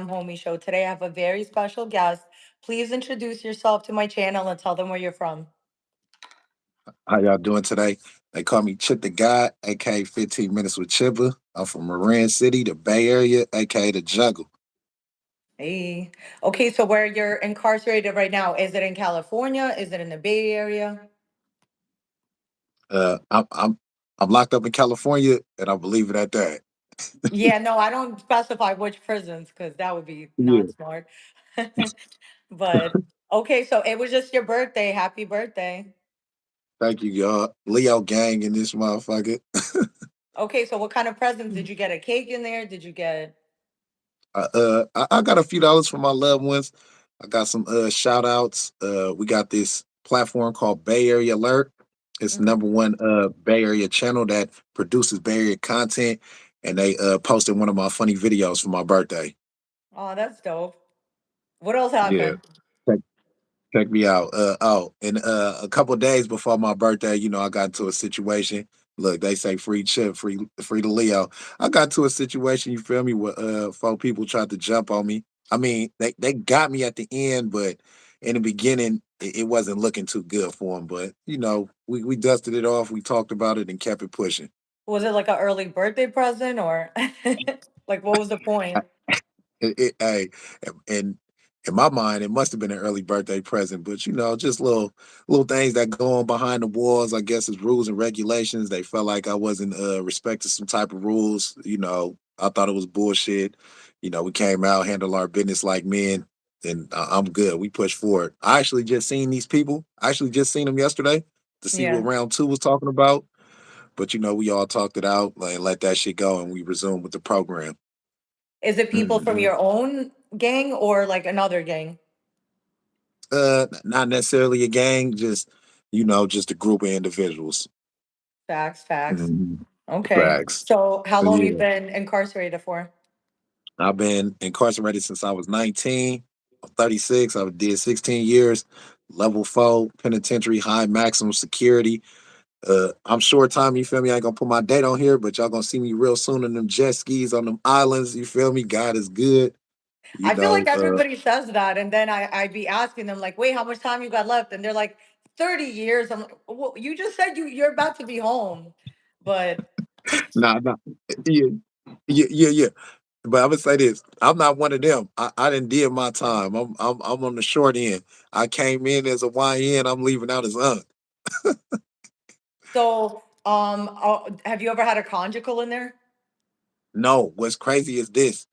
DamnHomie show. Today I have a very special guest. Please introduce yourself to my channel and tell them where you're from. How y'all doing today? They call me Chip the God, aka 15 Minutes with Chippa. I'm from Marin City, the Bay Area, aka the Jungle. Hey. Okay, so where you're incarcerated right now, is it in California? Is it in the Bay Area? Uh, I'm I'm I'm locked up in California, and I believe it at that. Yeah, no, I don't specify which prisons because that would be Yeah. not smart. But okay, so it was just your birthday. Happy birthday. Thank you, y'all. Leo gang in this motherfucker. Okay, so what kind of presents did you get? A cake in there? Did you get? I got a few dollars from my loved ones. I got some shout outs. We got this platform called Bay Area Alert. It's Mhm. number one Bay Area channel that produces Bay Area content, and they posted one of my funny videos for my birthday. Oh, that's dope. What else Yeah. happened? Check, check me out. And a couple of days before my birthday, I got into a situation. Look, they say free Chip, free to Leo. I got to a situation, you feel me, where four people tried to jump on me. I mean, they got me at the end, but in the beginning, it wasn't looking too good for them. But we dusted it off, we talked about it, and kept it pushing. Was it like an early birthday present or like what was the point? Hey, and in my mind, it must have been an early birthday present, but just little things that go on behind the walls. I guess is rules and regulations. They felt like I wasn't respecting some type of rules. I thought it was bullshit. We came out, handled our business like men, and I'm good. We pushed forward. I actually just seen these people. I actually just seen them yesterday to see what Yeah. round two was talking about. But we all talked it out and let that shit go, and we resumed with the program. Is it people from Mhm. your own gang or like another gang? Not necessarily a gang, just just a group of individuals. Facts, facts. Mhm. Okay. Facts. So how But long you yeah, been incarcerated for? I've been incarcerated since I was 19. I'm 36. I did 16 years, level four penitentiary, high maximum security. I'm short time, you feel me? I ain't gonna put my date on here, but y'all gonna see me real soon in them jet skis on them islands, you feel me? God is good. You I feel like know, uh, everybody says that, and then I'd be asking them like, "Wait, how much time you got left?" And they're like, "30 years." I'm like, well, "You just said you're about to be home," but nah. Yeah, yeah. But I'm gonna say this: I'm not one of them. I didn't did my time. I'm on the short end. I came in as a YN. I'm leaving out as aunt. so have you ever had a conjugal in there? No, what's crazy is this: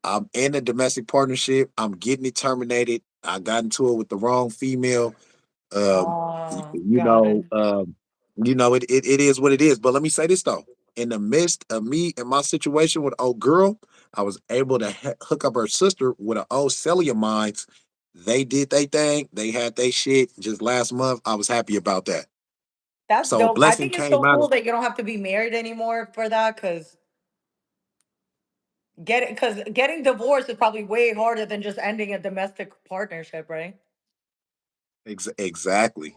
I'm in a domestic partnership. I'm getting it terminated. I got into it with the wrong female. Um, Oh, you got know, it. um, it is what it is. But let me say this though: in the midst of me and my situation with old girl, I was able to hook up her sister with an old celly of mine. They did their thing. They had their shit just last month. I was happy about that. That's So a dope. I blessing think it's came so out cool of that you don't have to be married anymore for that, because getting divorced is probably way harder than just ending a domestic partnership, right? exactly,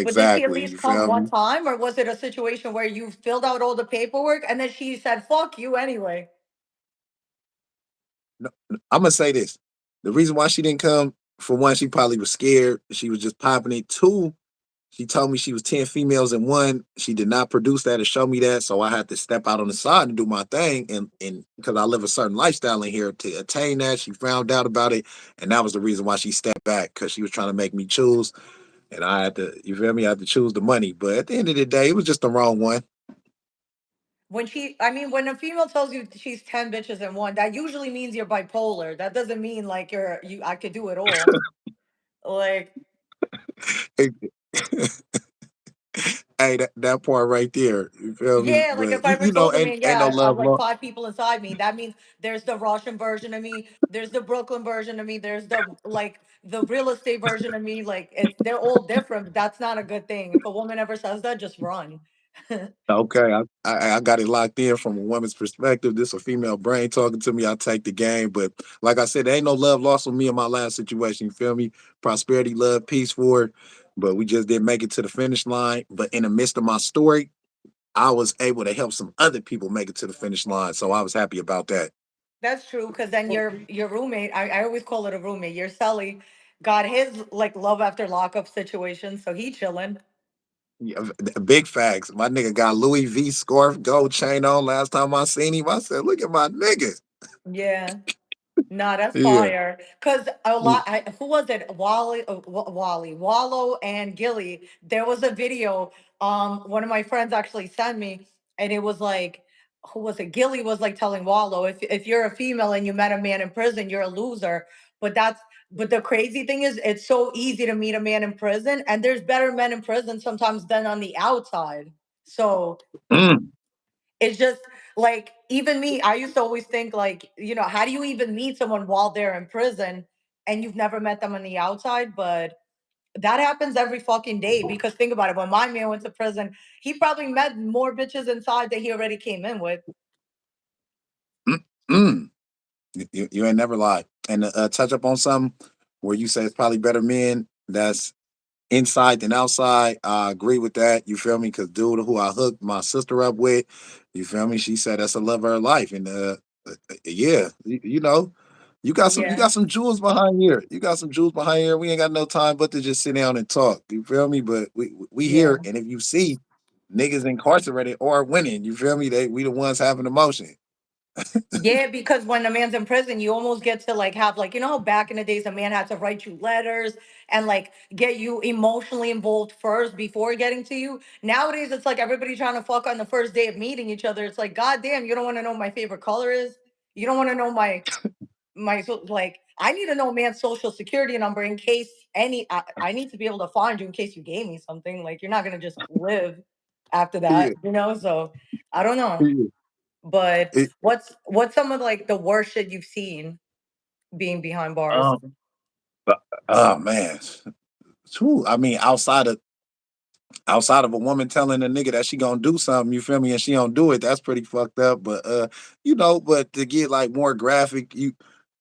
But did she at exactly. least You come feel one me? time, or was it a situation where you filled out all the paperwork and then she said "fuck you" anyway? No, I'm gonna say this: the reason why she didn't come, for one, she probably was scared. She was just popping it. Two, she told me she was 10 females in one. She did not produce that or show me that. So I had to step out on the side and do my thing. And because I live a certain lifestyle in here to attain that, she found out about it. And that was the reason why she stepped back, because she was trying to make me choose. And I had to, you feel me? I had to choose the money. But at the end of the day, it was just the wrong one. I mean, when a female tells you she's 10 bitches in one, that usually means you're bipolar. That doesn't mean like I could do it all. Like, Hey, that part right there, you feel me? yeah, like if But I ever told a ain't man, ain't no yeah, I have love like lost. five people inside me, that means there's the Russian version of me, there's the Brooklyn version of me, there's the like the real estate version of me. Like they're all different, but that's not a good thing. If a woman ever says that, just run. Okay, I got it locked in from a woman's perspective. This a female brain talking to me. I take the game, but like I said, there ain't no love lost on me in my last situation. You feel me? Prosperity, love, peace for it. But we just didn't make it to the finish line. But in the midst of my story, I was able to help some other people make it to the finish line. So I was happy about that. That's true, because then your roommate, I always call it a roommate, your celly, got his like love after lockup situation, so he chilling. Yeah, big facts. My nigga got Louis V scarf gold chain on last time I seen him. I said, look at my nigga. Yeah. Nah, that's Yeah. fire. Cause a lot, who was it? Wallow, and Gilly. There was a video. One of my friends actually sent me, and it was like, who was it? Gilly was like telling Wallow, if you're a female and you met a man in prison, you're a loser. But that's but the crazy thing is, it's so easy to meet a man in prison, and there's better men in prison sometimes than on the outside. So Mm, it's just like, even me, I used to always think like, how do you even meet someone while they're in prison and you've never met them on the outside? But that happens every fucking day, because think about it. When my man went to prison, he probably met more bitches inside that he already came in with. mm, mm. You ain't never lied. And touch up on something where you say it's probably better men that's inside than outside. I agree with that. You feel me? Because dude who I hooked my sister up with, you feel me? She said that's the love of her life. And yeah, you know, you Yeah. got some jewels behind here. You got some jewels behind here. We ain't got no time but to just sit down and talk. You feel me? But we Yeah. here, and if you see niggas incarcerated or winning, you feel me? We the ones having emotion. Yeah, because when a man's in prison, you almost get to like have like, how back in the days a man had to write you letters and like get you emotionally involved first before getting to you. Nowadays it's like everybody trying to fuck on the first day of meeting each other. It's like, God damn, you don't want to know my favorite color is. You don't want to know like, I need to know man's social security number in case I need to be able to find you in case you gave me something. Like, you're not gonna just live after Yeah, that. So I don't know. yeah. But It, what's some of like the worst shit you've seen being behind bars? um, oh man, Phew, I mean, outside of a woman telling a nigga that she gonna do something, you feel me, and she don't do it, that's pretty fucked up. But but to get like more graphic,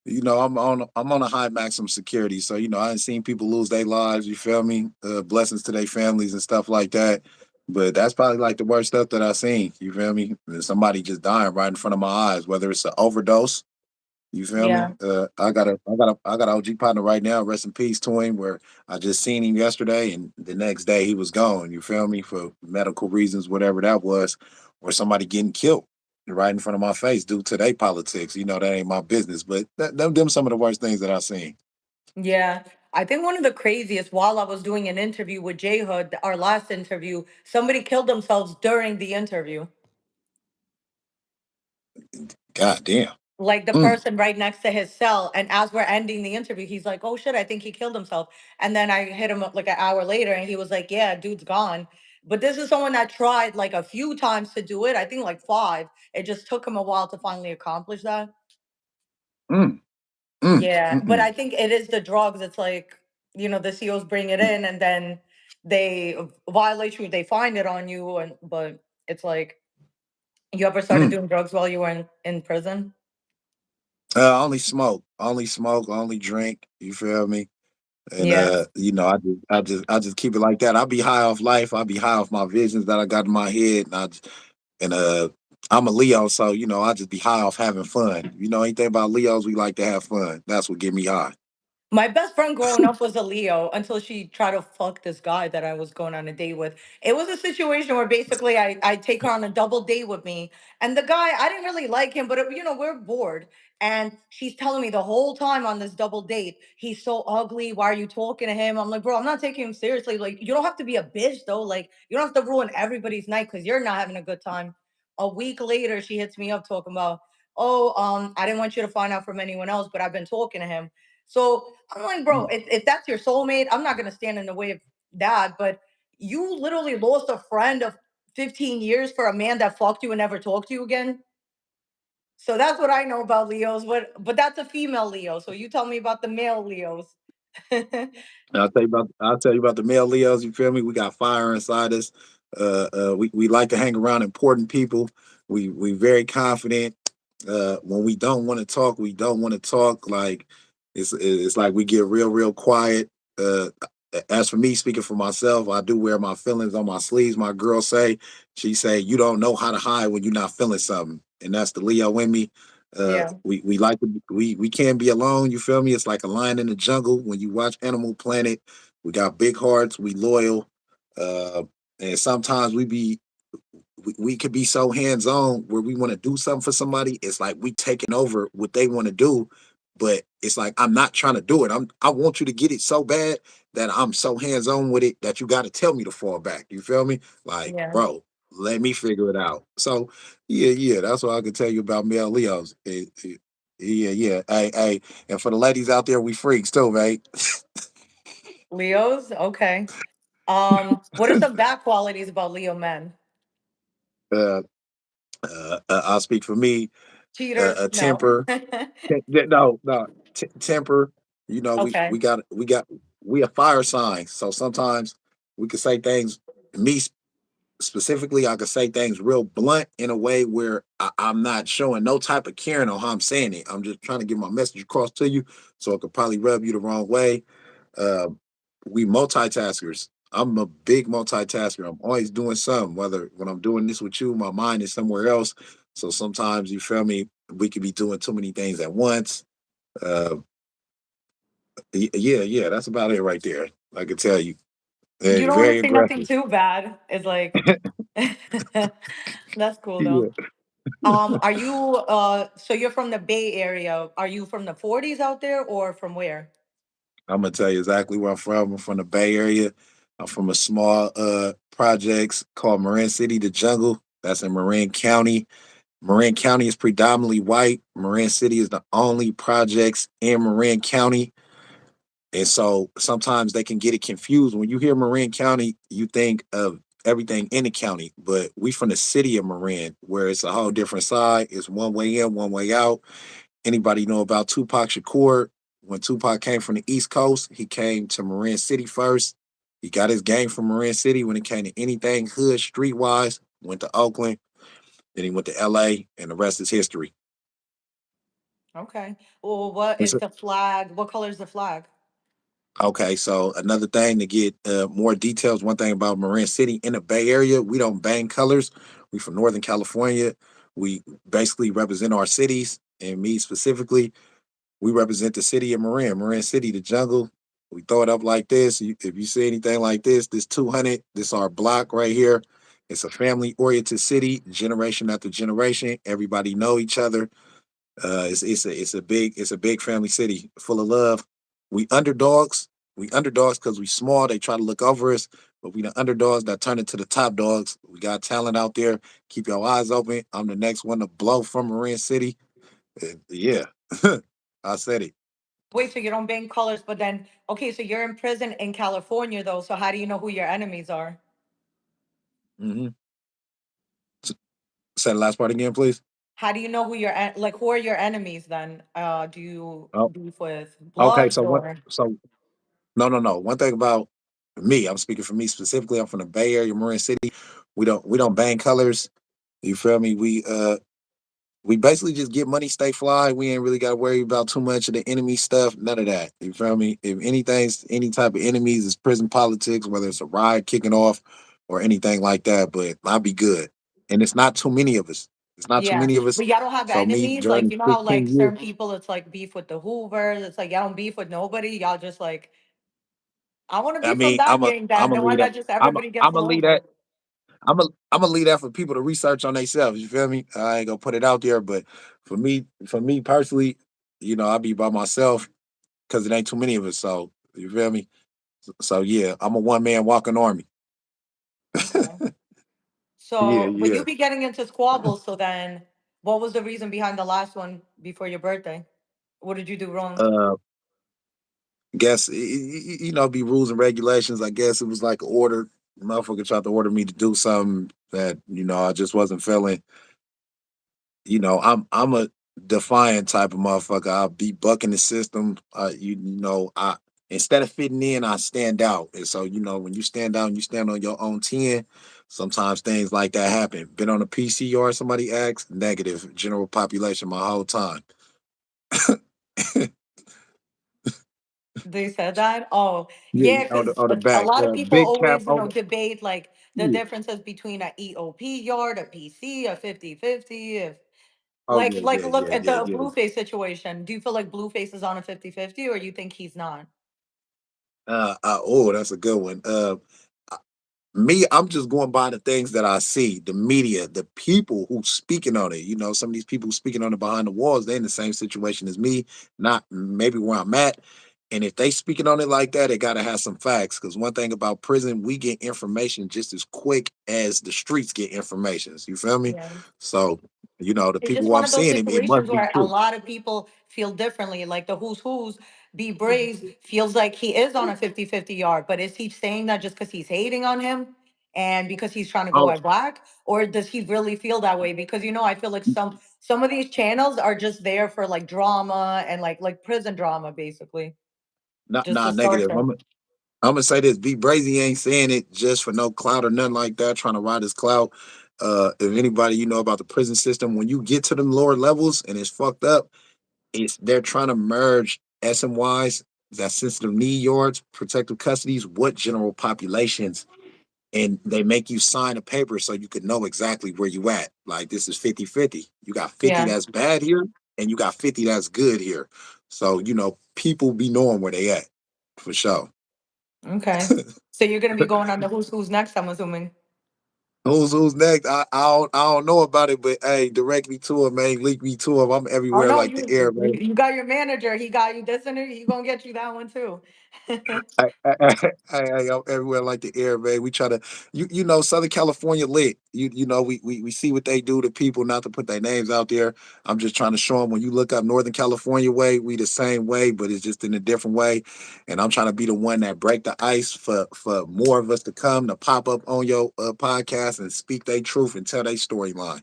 I'm on a high maximum security, so I ain't seen people lose their lives. You feel me? Blessings to their families and stuff like that. But that's probably like the worst stuff that I seen. You feel me? Somebody just dying right in front of my eyes, whether it's an overdose, you feel me? Yeah. I got a OG partner right now. Rest in peace to him. Where I just seen him yesterday, and the next day he was gone. You feel me? For medical reasons, whatever that was, or somebody getting killed right in front of my face due to their politics. That ain't my business. But them some of the worst things that I've seen. Yeah. I think one of the craziest, while I was doing an interview with J Hood, our last interview, somebody killed themselves during the interview. God damn. Like the Mm, person right next to his cell. And as we're ending the interview, he's like, "Oh shit, I think he killed himself." And then I hit him up like an hour later and he was like, "Yeah, dude's gone." But this is someone that tried like a few times to do it. I think like five. It just took him a while to finally accomplish that. mm, mm, Yeah. But mm, I think it is the drugs. It's like, the COs bring it in and then they violate you, they find it on you. And but it's like, you ever started mm. doing drugs while you were in prison? Only smoke, only drink. You feel me? And Yeah. I just keep it like that. I'll be high off life. I'll be high off my visions that I got in my head. And I'm a Leo, so I just be high off having fun. Anything about Leos, we like to have fun. That's what get me high. My best friend growing up was a Leo until she tried to fuck this guy that I was going on a date with. It was a situation where basically I take her on a double date with me. And the guy, I didn't really like him, but we're bored. And she's telling me the whole time on this double date, he's so ugly. Why are you talking to him? I'm like, bro, I'm not taking him seriously. Like, you don't have to be a bitch though. Like, you don't have to ruin everybody's night because you're not having a good time. A week later, she hits me up talking about, oh, I didn't want you to find out from anyone else, but I've been talking to him. So I'm like, bro, Mm. if that's your soulmate, I'm not gonna stand in the way of that. But you literally lost a friend of 15 years for a man that fucked you and never talked to you again. So that's what I know about Leos. But that's a female Leo. So you tell me about the male Leos. I'll tell you about the male Leos. You feel me? We got fire inside us. We like to hang around important people. We very confident. When we don't want to talk, we don't want to talk. Like it's like we get real quiet. As for me, speaking for myself, I do wear my feelings on my sleeves. My girl she say, you don't know how to hide when you're not feeling something, and that's the Leo in me. Yeah. We like to, we can't be alone. You feel me? It's like a lion in the jungle. When you watch Animal Planet, we got big hearts. We loyal, uh, and sometimes we could be so hands on where we want to do something for somebody. It's like we taking over what they want to do, but it's like I'm not trying to do it. I want you to get it so bad that I'm so hands on with it that you got to tell me to fall back. You feel me? Like, Yeah. bro, let me figure it out. So yeah, yeah, that's what I can tell you about male Leos. Yeah, yeah. Hey, and for the ladies out there, we freaks too, right? Leos. Okay. What are some bad qualities about Leo men? uh, I'll speak for me. Cheaters? A No. temper. No, no, temper. You know, Okay. we a fire sign. So sometimes we could say things. Me specifically, I could say things real blunt in a way where I'm not showing no type of caring on how I'm saying it. I'm just trying to get my message across to you, so it could probably rub you the wrong way. Uh, we multitaskers. I'm a big multitasker. I'm always doing something. Whether when I'm doing this with you, my mind is somewhere else. So sometimes you feel me. We could be doing too many things at once. Uh, yeah, yeah. That's about it right there. I can tell you. You don't want to Very say nothing aggressive. too bad. It's like that's cool though. Yeah. Are you so you're from the Bay Area. Are you from the 40s out there or from where? I'm gonna tell you exactly where I'm from. I'm from the Bay Area. I'm from a small projects called Marin City, the jungle. That's in Marin County. Marin County is predominantly white. Marin City is the only projects in Marin County. And so sometimes they can get it confused. When you hear Marin County, you think of everything in the county, but we from the city of Marin, where it's a whole different side. It's one way in, one way out. Anybody know about Tupac Shakur? When Tupac came from the East Coast, he came to Marin City first. He got his game from Marin City when it came to anything hood, streetwise. Went to Oakland, then he went to LA, and the rest is history. Okay. Well, what is the flag? What color is the flag? Okay, so another thing to get more details. One thing about Marin City in the Bay Area, we don't bang colors. We from Northern California. We basically represent our cities, and me specifically, we represent the city of Marin. Marin City, the jungle. We throw it up like this. If you see anything like this 200. This our block right here. It's a family-oriented city, generation after generation. Everybody know each other. It's a big family city full of love. We underdogs. We underdogs because we small. They try to look over us, but we the underdogs that turn into the top dogs. We got talent out there. Keep your eyes open. I'm the next one to blow from Marin City. And yeah, I said it. Wait, so you don't bang colors, but then okay, so you're in prison in California though. So how do you know who your enemies are? Hmm. Say the last part again, please. How do you know who your like who are your enemies then? Do you Oh, beef with okay. Bloods So what? or So no, no, no. One thing about me, I'm speaking for me specifically. I'm from the Bay Area, Marin City. We don't bang colors. You feel me? We basically just get money, stay fly. We ain't really got to worry about too much of the enemy stuff. None of that. You feel me? If anything's any type of enemies is prison politics, whether it's a riot kicking off or anything like that. But I'll be good. And it's not too many of us. It's not too yeah, many of us. but y'all don't have So me enemies. Like during you know the how like 16 years, certain people, it's like beef with the Hoovers. It's like y'all don't beef with nobody. Y'all just like I want to I be from mean, that gang. I'm Then a the one lead that. that just everybody gets I'm a lead along that. I'm gonna leave that for people to research on themselves. You feel me? I ain't gonna put it out there, but for me personally, I'll be by myself because it ain't too many of us. So you feel me? So yeah, I'm a one man walking army. with. Okay. Yeah, So will yeah. you be getting into squabbles? So then, what was the reason behind the last one before your birthday? What did you do wrong? Uh, guess be rules and regulations. I guess it was like an order. Motherfucker tried to order me to do something that I just wasn't feeling. I'm a defiant type of motherfucker. I'll be bucking the system. I instead of fitting in, I stand out. And so, when you stand out and you stand on your own 10, sometimes things like that happen. Been on a PCR, somebody asked, negative, general population my whole time. They said that? Oh, Yeah, yeah, because on the a back. lot of people Big cap always, on the debate like the yeah. differences between a EOP yard, a PC, a 50-50. If Oh yeah, Like yeah, look yeah, at yeah, the yeah. Blueface situation. Do you feel like Blueface is on a 50-50, or you think he's not? Oh, that's a good one. Me, I'm just going by the things that I see, the media, the people who speaking on it. You know, some of these people speaking on it behind the walls, they're in the same situation as me, not maybe where I'm at. And if they speaking on it like that, they gotta have some facts. Because one thing about prison, we get information just as quick as the streets get information. You feel me? Yeah. So, you know, the It's people just who one I'm of those seeing, it situations must be where a true. lot of people feel differently. Like the who's B Braves feels like he is on a 50-50 yard, but is he saying that just because he's hating on him and because he's trying to go Oh, at black? Or does he really feel that way? Because I feel like some of these channels are just there for like drama and like prison drama, basically. not Just to not start negative. them. I'm gonna say this: B Brazy ain't saying it just for no clout or nothing like that. Trying to ride his clout. If anybody you know about the prison system, when you get to them lower levels and it's fucked up, it's they're trying to merge SMYs, that sensitive need yards, protective custodies, what general populations, and they make you sign a paper so you could know exactly where you at. Like this is 50-50. You got 50 Yeah. that's bad here, and you got 50 that's good here. So you know people be knowing where they at for sure. Okay. So you're gonna be going on the who's next, I'm assuming. Who's next? I don't know about it, but hey, direct me to him, man. Leak me to him. I'm Oh everywhere no, like the air, man. you got your manager. He got you this interview. He gonna get you that one too. I'm everywhere like the air, man. We try to, you know, Southern California lit. You know, we see what they do to people. Not to put their names out there. I'm just trying to show them when you look up Northern California way, we the same way, but it's just in a different way. And I'm trying to be the one that break the ice for more of us to come to pop up on your podcast and speak their truth and tell their storyline.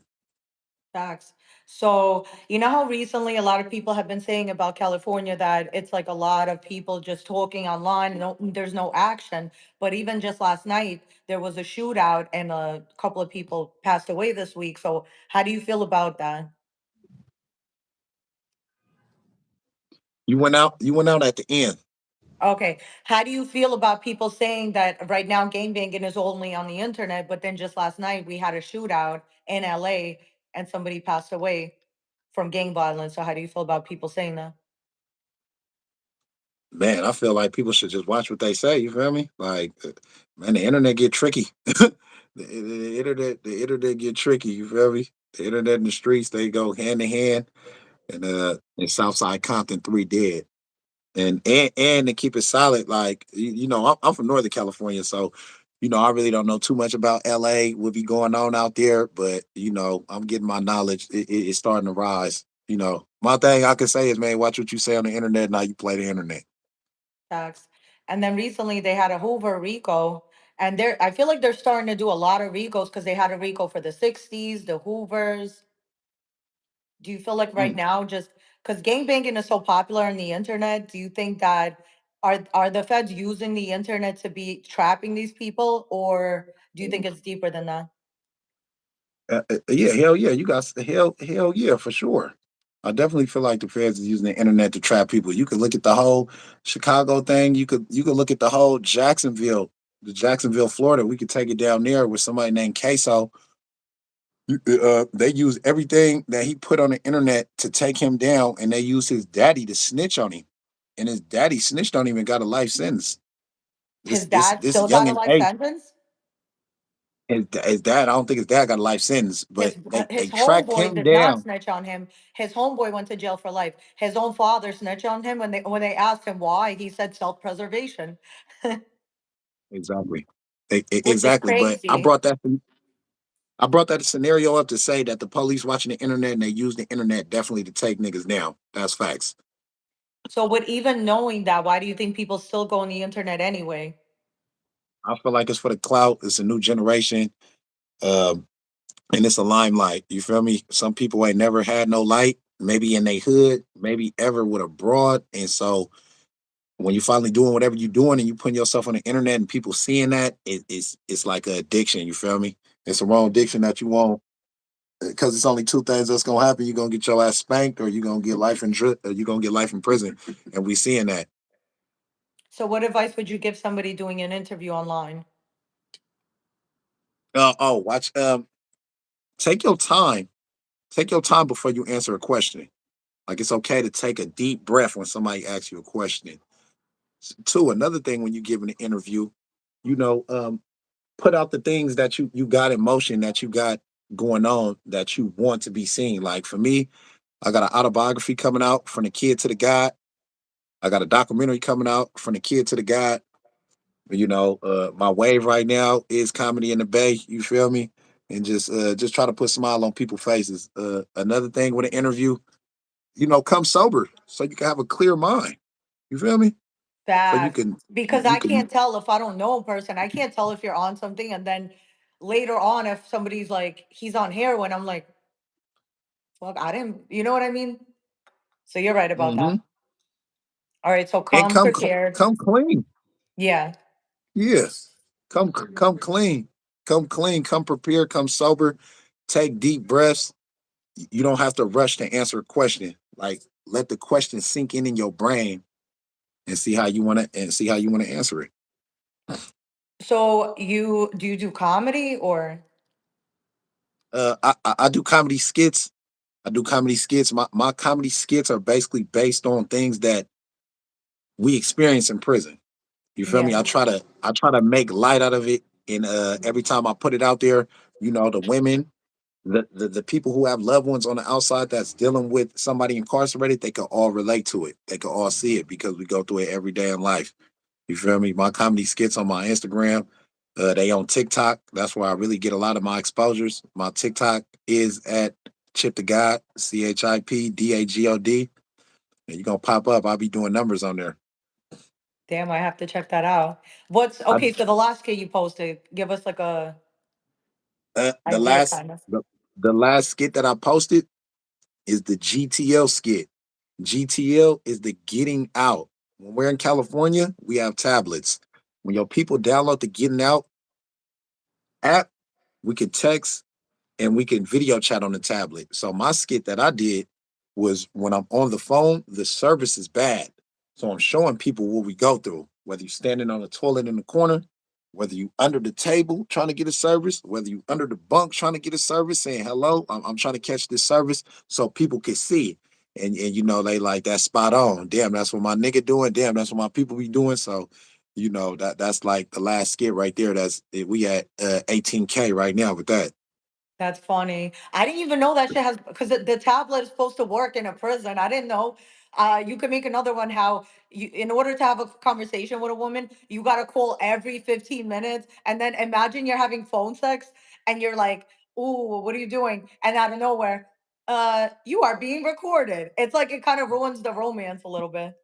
Facts. So, you know how recently a lot of people have been saying about California that it's like a lot of people just talking online, no, there's no action. But even just last night, there was a shootout and a couple of people passed away this week. So, how do you feel about that? You went out at the end. Okay. How do you feel about people saying that right now game banging is only on the internet, but then just last night we had a shootout in LA and somebody passed away from gang violence. So how do you feel about people saying that? Man, I feel like people should just watch what they say. You feel me? Like, man, the internet get tricky. The internet get tricky. You feel me? The internet and the streets they go hand in hand. And in Southside Compton, 3 dead. And to keep it solid, like you know, I'm from Northern California, so you know, I really don't know too much about LA, what be going on out there, but you know, I'm getting my knowledge. It's starting to rise. You know, my thing I can say is, man, watch what you say on the internet, and how you play the internet. Facts. And then recently they had a Hoover Rico, and I feel like they're starting to do a lot of Ricos because they had a Rico for the 60s, the Hoovers. Do you feel like right Mm. now, just because gangbanging is so popular on the internet, do you think that are the feds using the internet to be trapping these people, or do you think it's deeper than that? Yeah, hell yeah, you got hell yeah for sure. I definitely feel like the feds is using the internet to trap people. You could look at the whole Chicago thing. You could look at the whole Jacksonville, Florida. We could take it down there with somebody named Queso. They use everything that he put on the internet to take him down, and they use his daddy to snitch on him, and his daddy snitched on him and got a life sentence. This His this dad this still young got a in life age. sentence. His dad, I don't think his dad got a life sentence, but they His tracked homeboy him did not down. snitch on him. His homeboy went to jail for life. His own father snitched on him when they asked him why. He said self preservation, Exactly. which is Exactly. But crazy. I brought that scenario up to say that the police watching the internet and they use the internet definitely to take niggas down. That's facts. So, with even knowing that, why do you think people still go on the internet anyway? I feel like it's for the clout. It's a new generation. Um, and it's a limelight. You feel me? Some people ain't never had no light, maybe in their hood, maybe ever with a broad. And so when you finally doing whatever you're doing and you putting yourself on the internet and people seeing that, it's like an addiction. You feel me? It's a wrong addiction that you want because it's only two things that's gonna happen. You're gonna get your ass spanked, or you're gonna get you're gonna get life in prison, and we seeing that. So, what advice would you give somebody doing an interview online? Oh, watch. Take your time. Take your time before you answer a question. Like it's okay to take a deep breath when somebody asks you a question. Two, another thing when you give an interview, you know, put out the things that you got in motion, that you got going on, that you want to be seen. Like for me, I got an autobiography coming out, From the Kid to the God. I got a documentary coming out, From the Kid to the God. My wave right now is comedy in the Bay. You feel me? And just try to put a smile on people's faces. Another thing with an interview, come sober so you can have a clear mind. You feel me? So you Facts. can Because you I can can't tell if I don't know a person. I can't tell if you're on something, and then later on, if somebody's like, he's on heroin, I'm like, fuck, I didn't, you know what I mean? So you're right about that. hmm All right, so and come prepared. come clean. Yeah. Yes, come clean, come clean, come prepared, come sober. Take deep breaths. You don't have to rush to answer a question. Like let the question sink in your brain and see how you want to answer it. So you do comedy or I do comedy skits. I do comedy skits. My comedy skits are basically based on things that we experience in prison. You feel me? yeah. I try to make light out of it. And every time I put it out there, the women, the people who have loved ones on the outside that's dealing with somebody incarcerated, they can all relate to it. They can all see it because we go through it every day in life. You feel me? My comedy skits on my Instagram, they on TikTok. That's where I really get a lot of my exposures. My TikTok is at Chip the God, CHIPDAGOD. And you're gonna pop up. I'll be doing numbers on there. Damn, I have to check that out. What's I, okay, so the last kid you posted, give us like a the idea last kind of. the last skit that I posted is the GTL skit. GTL is the getting out. When we're in California, we have tablets. When your people download the Getting Out app, we can text and we can video chat on the tablet. So my skit that I did was when I'm on the phone, the service is bad. So I'm showing people what we go through, whether you're standing on the toilet in the corner, whether you under the table trying to get a service, whether you under the bunk trying to get a service, saying hello, I'm trying to catch this service so people can see it. And they like that spot on. Damn, that's what my nigga doing. Damn, that's what my people be doing. So, that's like the last skit right there. We at 18K right now with that. That's funny. I didn't even know that shit has because the tablet is supposed to work in a prison. I didn't know. You could make another one. How you, in order to have a conversation with a woman, you gotta call every 15 minutes, and then imagine you're having phone sex, and you're like, "Ooh, what are you doing?" And out of nowhere, you are being recorded. It's like it kind of ruins the romance a little bit.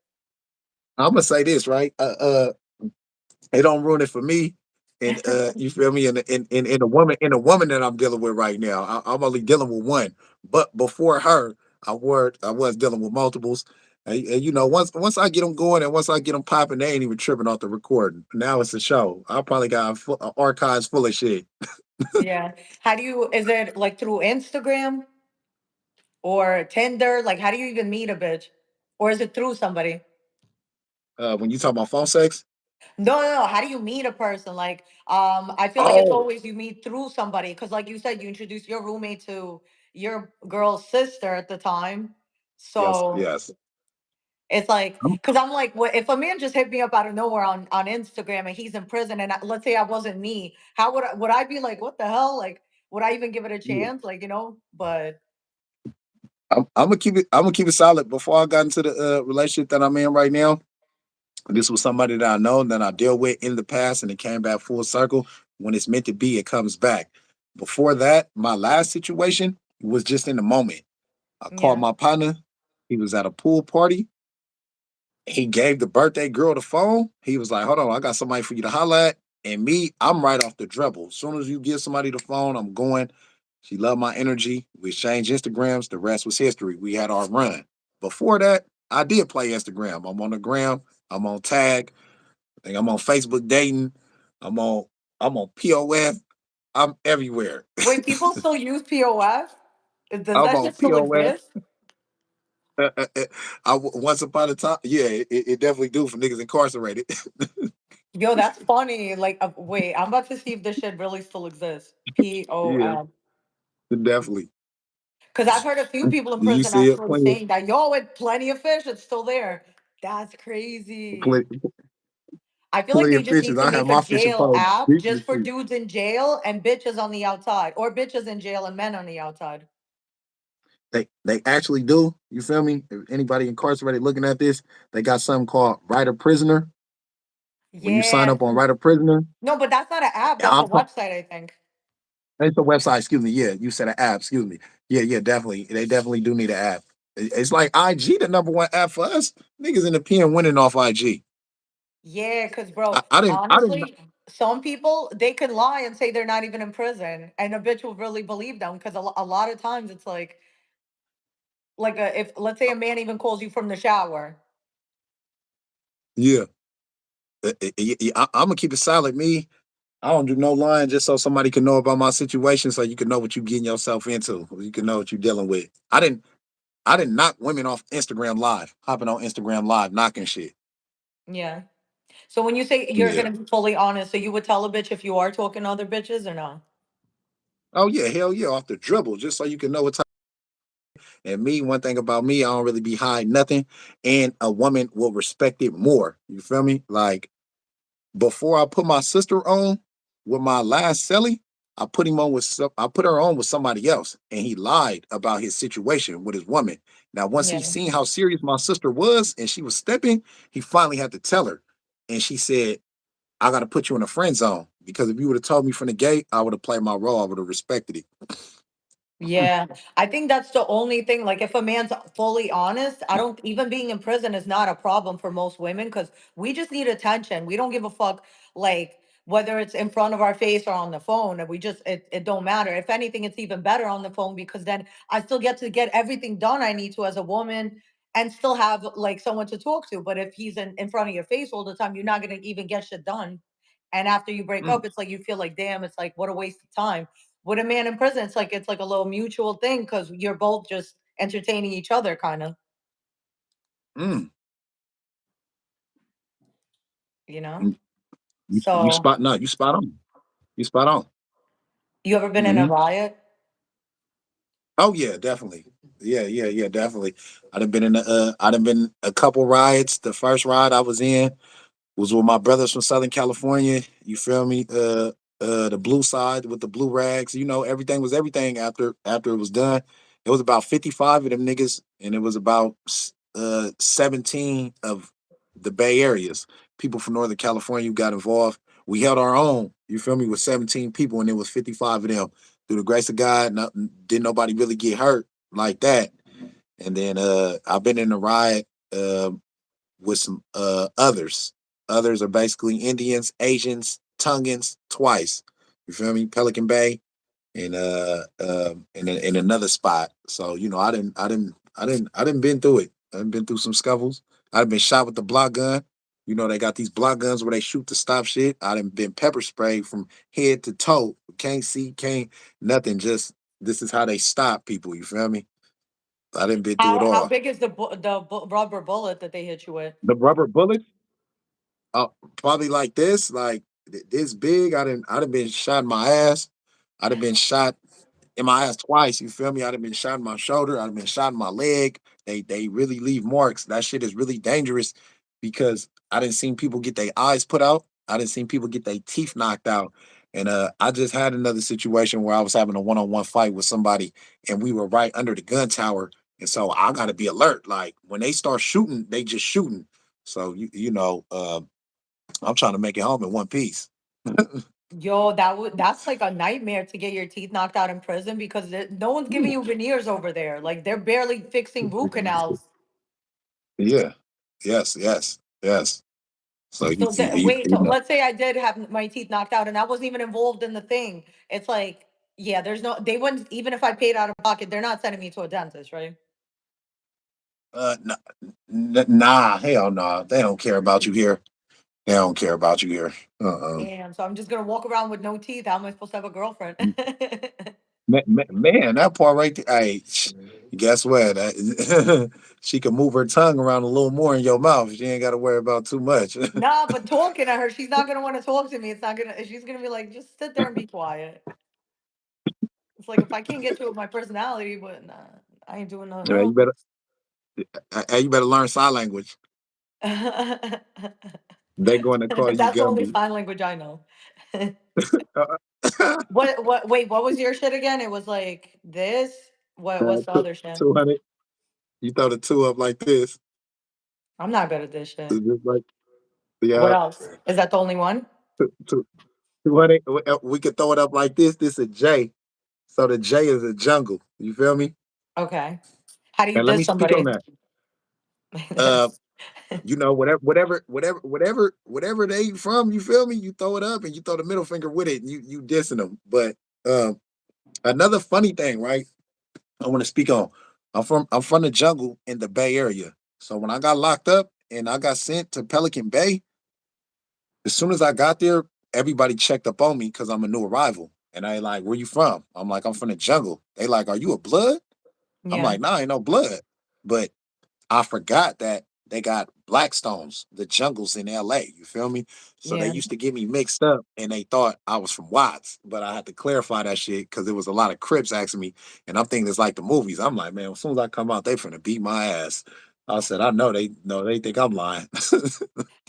I'm gonna say this right. It don't ruin it for me, and you feel me. In a woman that I'm dealing with right now, I'm only dealing with one. But before her, I was dealing with multiples. And once I get them going and once I get them popping, they ain't even tripping off the recording. Now it's a show. I probably got archives full of shit. Yeah. How do you? Is it like through Instagram or Tinder? Like, how do you even meet a bitch, or is it through somebody? When you talk about phone sex, No, no, no. How do you meet a person? Like, I feel like it's oh always you meet through somebody because, like you said, you introduced your roommate to your girl's sister at the time. yes, So yes. it's like, because I'm like, what if a man just hit me up out of nowhere on Instagram and he's in prison, and let's say I wasn't me, how would I be like, what the hell? Like, would I even give it a Yeah. chance? Like, but I'm gonna keep it. I'm gonna keep it solid. Before I got into the relationship that I'm in right now, this was somebody that I know that I dealt with in the past, and it came back full circle. When it's meant to be, it comes back. Before that, my last situation was just in the moment. I called yeah. my partner. He was at a pool party. He gave the birthday girl the phone. He was like, "Hold on, I got somebody for you to holler at." And me, I'm right off the dribble. As soon as you give somebody the phone, I'm going. She loved my energy. We exchanged Instagrams. The rest was history. We had our run. Before that, I did play Instagram. I'm on the gram. I'm on Tag. I think I'm on Facebook dating. I'm on POF. I'm everywhere. Wait, people still use POF? Does I'm that on shit still POF. exist? Once upon a time, yeah, it definitely do for niggas incarcerated. Yo, that's funny. Like, wait, I'm about to see if this shit really still exists. Yeah, POF. definitely. Because I've heard a few people in Do you prison see it? actually saying that, yo, with plenty of fish, it's still there. That's crazy. Plenty, I feel like plenty they of just fishes. need to I have make a my fishing jail pole app deep in just the for sea. dudes in jail and bitches on the outside, or bitches in jail and men on the outside. They actually do. You feel me? If anybody incarcerated looking at this, they got something called Right a Prisoner. When you sign Yeah. up on Right a Prisoner, No, but that's not an app. That's a I'm website, I think. it's a website. Excuse me. Yeah, you said an app. Excuse me. Yeah, yeah, definitely. They definitely do need an app. It's like IG, the number one app for us. Niggas in the pen winning off IG. Yeah, because, bro, I didn't. honestly, some people, they can lie and say they're not even in prison, and a bitch will really believe them because a lot of times it's like if let's say a man even calls you from the shower. Yeah, I'm gonna keep it solid. Me, I don't do no lying just so somebody can know about my situation, so you can know what you getting yourself into. You can know what you're dealing with. I didn't knock women off Instagram Live, hopping on Instagram Live, knocking shit. Yeah. So when you say you're Yeah. gonna be fully honest, so you would tell a bitch if you are talking to other bitches or no? Oh yeah, hell yeah, off the dribble, just so you can know what type. And me, one thing about me, I don't really be hiding nothing, and a woman will respect it more. You feel me? Like before I put my sister on with my last celly, I put her on with somebody else, and he lied about his situation with his woman. Now, once he Yeah. seen how serious my sister was and she was stepping, he finally had to tell her. And she said, I gotta put you in a friend zone. Because if you would have told me from the gate, I would have played my role. I would have respected it. Yeah, I think that's the only thing. Like, if a man's fully honest, I don't even being in prison is not a problem for most women because we just need attention. We don't give a fuck, like, whether it's in front of our face or on the phone. And we just, it don't matter. If anything, it's even better on the phone because then I still get to get everything done I need to as a woman and still have like someone to talk to. But if he's in front of your face all the time, you're not going to even get shit done. And after you break Mm, up, it's like you feel like, damn, it's like, what a waste of time with a man in prison, it's like a little mutual thing because you're both just entertaining each other, kind of, mm, you know. mm. You So, spot no, you spot on. You spot on. you ever been in a Hmm. riot? Oh yeah, definitely. Yeah, yeah, yeah, definitely. I done been a couple rides. The first ride I was in was with my brothers from Southern California. You feel me? The blue side with the blue rags. You know, everything was everything after it was done. It was about 55 of them niggas, and it was about 17 of the Bay Areas. People from Northern California got involved. We held our own, you feel me, with 17 people, and it was 55 of them. Through the grace of God, didn't nobody really get hurt like that. And then I've been in the riot with some others. Others are basically Indians, Asians, Tongans, twice. You feel me? Pelican Bay and in another spot. So you know, I didn't been through it. I done been through some scuffles. I've been shot with the block gun. You know, they got these block guns where they shoot to stop shit. I done been pepper sprayed from head to toe. Can't see, can't nothing. Just this is how they stop people. You feel me? I didn't been through it How all. big is the rubber bullet that they hit you with? The rubber bullets, probably like this, like this big. I done been shot in my ass. I'd have been shot in my ass twice. You feel me? I'd have been shot in my shoulder. I'd have been shot in my leg. They really leave marks. That shit is really dangerous because I didn't seen people get their eyes put out. I didn't seen people get their teeth knocked out. And I just had another situation where I was having a one-on-one fight with somebody, and we were right under the gun tower. And so I got to be alert. Like when they start shooting, they just shooting. So I'm trying to make it home in one piece. Yo, that's like a nightmare to get your teeth knocked out in prison because no one's giving you veneers over there. Like they're barely fixing root canals. Yeah. Yes. Yes. Yes. So So wait, you so know. let's say I did have my teeth knocked out and I wasn't even involved in the thing. It's like, yeah, there's no, they wouldn't, even if I paid out of pocket, they're not sending me to a dentist, right? Nah, nah, hell no. They don't care about you here. They don't care about you here. Uh-uh. Damn. So I'm just gonna walk around with no teeth. How am I supposed to have a girlfriend? Man, that part right there. Hey, guess what? She can move her tongue around a little more in your mouth. She ain't got to worry about too much. Nah, but talking to her, she's not gonna want to talk to me. It's not gonna. She's gonna be like, just sit there and be quiet. It's like if I can't get you with my personality, but nah, I ain't doing nothing Yeah, you else. better, you better learn sign language. They going to call you That's the only Gumby. sign language I know. What wait, what was your shit again? It was like this. What's the other shit? 200. You throw the two up like this. I'm not good at this shit. It's just like, What yeah, else? Is that the only one? two, 200. We could throw it up like this. This is a J. So the J is a jungle. You feel me? Okay. How do you And let diss me speak on somebody? that. Uh, you know, whatever they from, you feel me? You throw it up and you throw the middle finger with it, and you dissing them. But another funny thing, right? I want to speak on. I'm from the jungle in the Bay Area. So when I got locked up and I got sent to Pelican Bay, as soon as I got there, everybody checked up on me because I'm a new arrival. And I like, where you from? I'm like, I'm from the jungle. They like, are you a blood? I'm Yeah, like, nah, I ain't no blood. But I forgot that they got Blackstones, the jungles in LA. You feel me? So they yeah. used to get me mixed up and they thought I was from Watts. But I had to clarify that shit because there was a lot of Crips asking me. And I'm thinking it's like the movies. I'm like, man, as soon as I come out, they finna beat my ass. I said, I know they think I'm lying.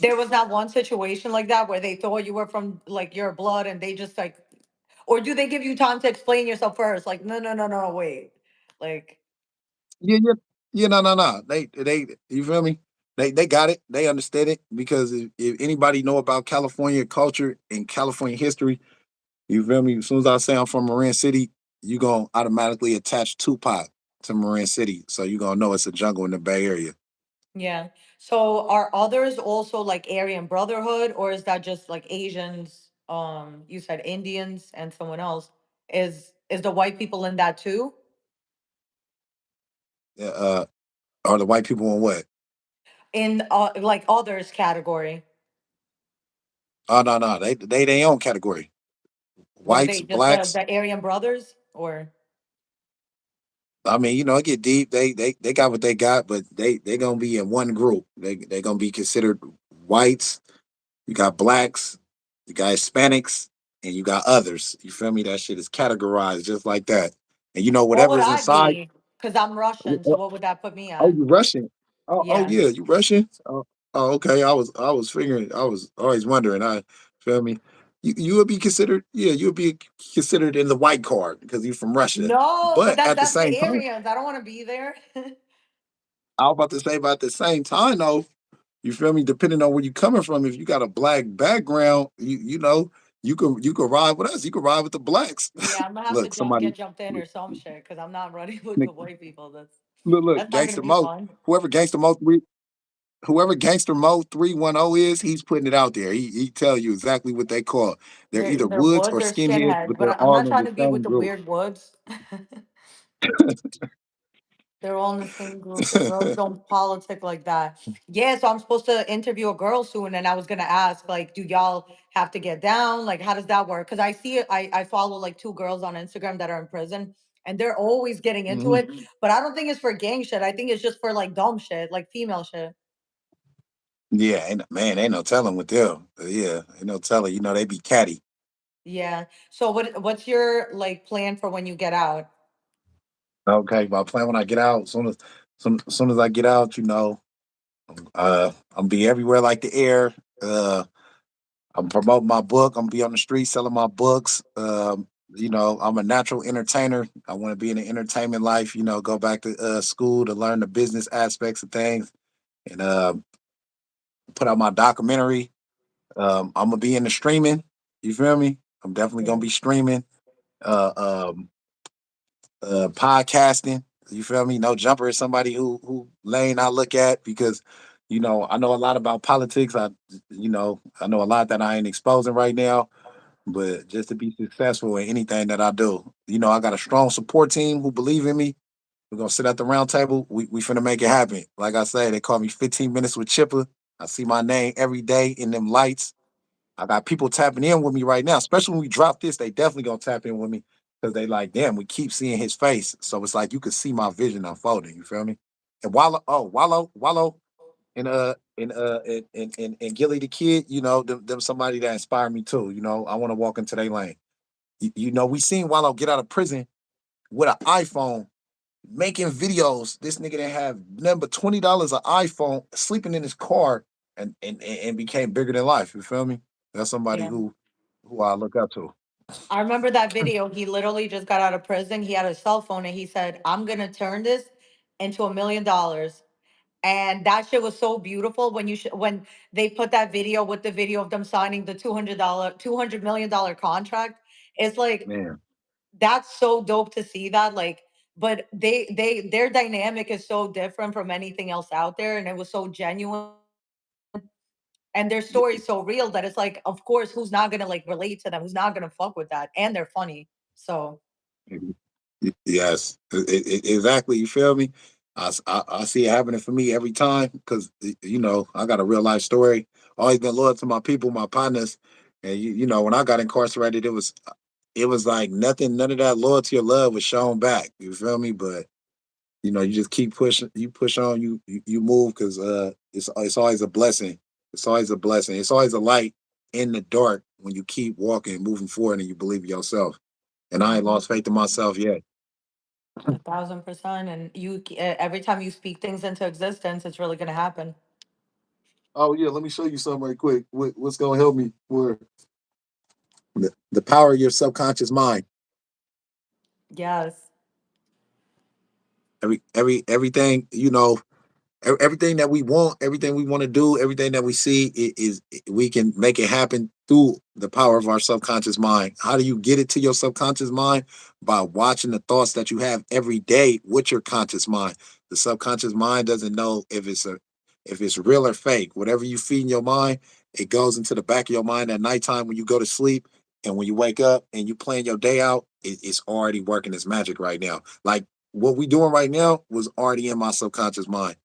There was not one situation like that where they thought you were from like your blood and they just like, or do they give you time to explain yourself first? Like, no, no, no, no, wait. Like, Yeah, yeah, yeah. No, no, no. They. You feel me? They got it. They understand it because if anybody know about California culture and California history, you feel me? As soon as I say I'm from Marin City, you gonna automatically attach Tupac to Marin City, so you gonna know it's a jungle in the Bay Area. yeah. So are others also like Aryan Brotherhood, or is that just like Asians? You said Indians and someone else. Is the white people in that too? Uh, are the white people on what? In like others category. Oh no, no, they their own category. What are Whites, they? Just blacks. the Aryan brothers, or I mean, it get deep. They got what they got, but they gonna be in one group. They gonna be considered whites. You got blacks, you got Hispanics, and you got others. You feel me? That shit is categorized just like that. And what would whatever's I inside. be? Because I'm Russian, so Oh, what would that put me oh, at? you Russian? Oh Yeah. yeah, you Russian? Oh, okay. I was figuring. I was always wondering. I feel me. You would be considered. Yeah, you would be considered in the white card because you're from Russia. No, but But at the that's the same time, Aryans. I don't want to be there. I was about to say, about the same time though, you feel me? Depending on where you coming from, if you got a black background, you can ride with us. You can ride with the blacks. Yeah, I'm gonna have to Look, somebody get jumped in or some shit because I'm not ready with look, the white people. look, That's not gonna gangster be Mo, fun. whoever gangster Mo three, whoever gangster Mo 310 is, he's putting it out there. He tell you exactly what they call. They're either They're woods woods or or skinheads, skinheads, but but they're I'm all not in trying the to be with same the group. weird woods. They're all in the same group. The girls don't politic like that. Yeah, so I'm supposed to interview a girl soon, and I was gonna ask, like, do y'all have to get down? Like, how does that work? Because I see it. I follow like two girls on Instagram that are in prison, and they're always getting into Mhm. it. But I don't think it's for gang shit. I think it's just for like dumb shit, like female shit. Yeah, man, ain't no telling with them. Yeah, ain't no telling. They be catty. Yeah. So what's your like plan for when you get out? Okay, my plan when I get out, soon as I get out, I'm be everywhere like the air. I'm promoting my book. I'm be on the street selling my books. I'm a natural entertainer. I want to be in the entertainment life. Go back to school to learn the business aspects of things and put out my documentary. I'm gonna be in the streaming. You feel me? I'm definitely gonna Yeah. be streaming. Uh, um, Podcasting. You feel me? No Jumper is somebody who lane I look at because I know a lot about politics. I know a lot that I ain't exposing right now. But just to be successful in anything that I do, I got a strong support team who believe in me. We're gonna sit at the round table. We finna make it happen. Like I say, they call me 15 minutes with CHIPA. I see my name every day in them lights. I got people tapping in with me right now, especially when we drop this. They definitely gonna tap in with me because they like, damn, we keep seeing his face. So it's like you can see my vision unfolding. You feel me? And Wallow, and Gilly the Kid, them somebody that inspired me too. I want to walk into their lane. We seen Wallow get out of prison with an iPhone making videos. This nigga didn't have nothing but $20 an iPhone, sleeping in his car, and became bigger than life. You feel me? That's somebody Yeah. who I look up to. I remember that video. He literally just got out of prison. He had a cell phone and he said, I'm going to turn this into $1 million. And that shit was so beautiful when when they put that video with the video of them signing the $200 million contract. It's like, Man, that's so dope to see that. Like, but their dynamic is so different from anything else out there. And it was so genuine. And their story is so real that it's like, of course, who's not gonna like relate to them? Who's not gonna fuck with that? And they're funny. So mhm. Yes, exactly. You feel me? I see it happening for me every time because I got a real life story. Always been loyal to my people, my partners, and when I got incarcerated, it was like nothing, none of that loyalty or love was shown back. You feel me? But you just keep pushing, you push on, you move because it's always a blessing. It's always a blessing. It's always a light in the dark when you keep walking, moving forward, and you believe in yourself. And I ain't lost faith in myself yet. 1,000%. And every time you speak things into existence, it's really gonna happen. Oh yeah, let me show you something right quick. What's gonna help me? Where the power of your subconscious mind. Yes. Everything everything that we want, everything we want to do, everything that we see we can make it happen through the power of our subconscious mind. How do you get it to your subconscious mind? By watching the thoughts that you have every day with your conscious mind. The subconscious mind doesn't know if it's real or fake. Whatever you feed in your mind, it goes into the back of your mind at nighttime when you go to sleep. And when you wake up and you plan your day out, it's already working its magic right now. Like what we doing right now was already in my subconscious mind.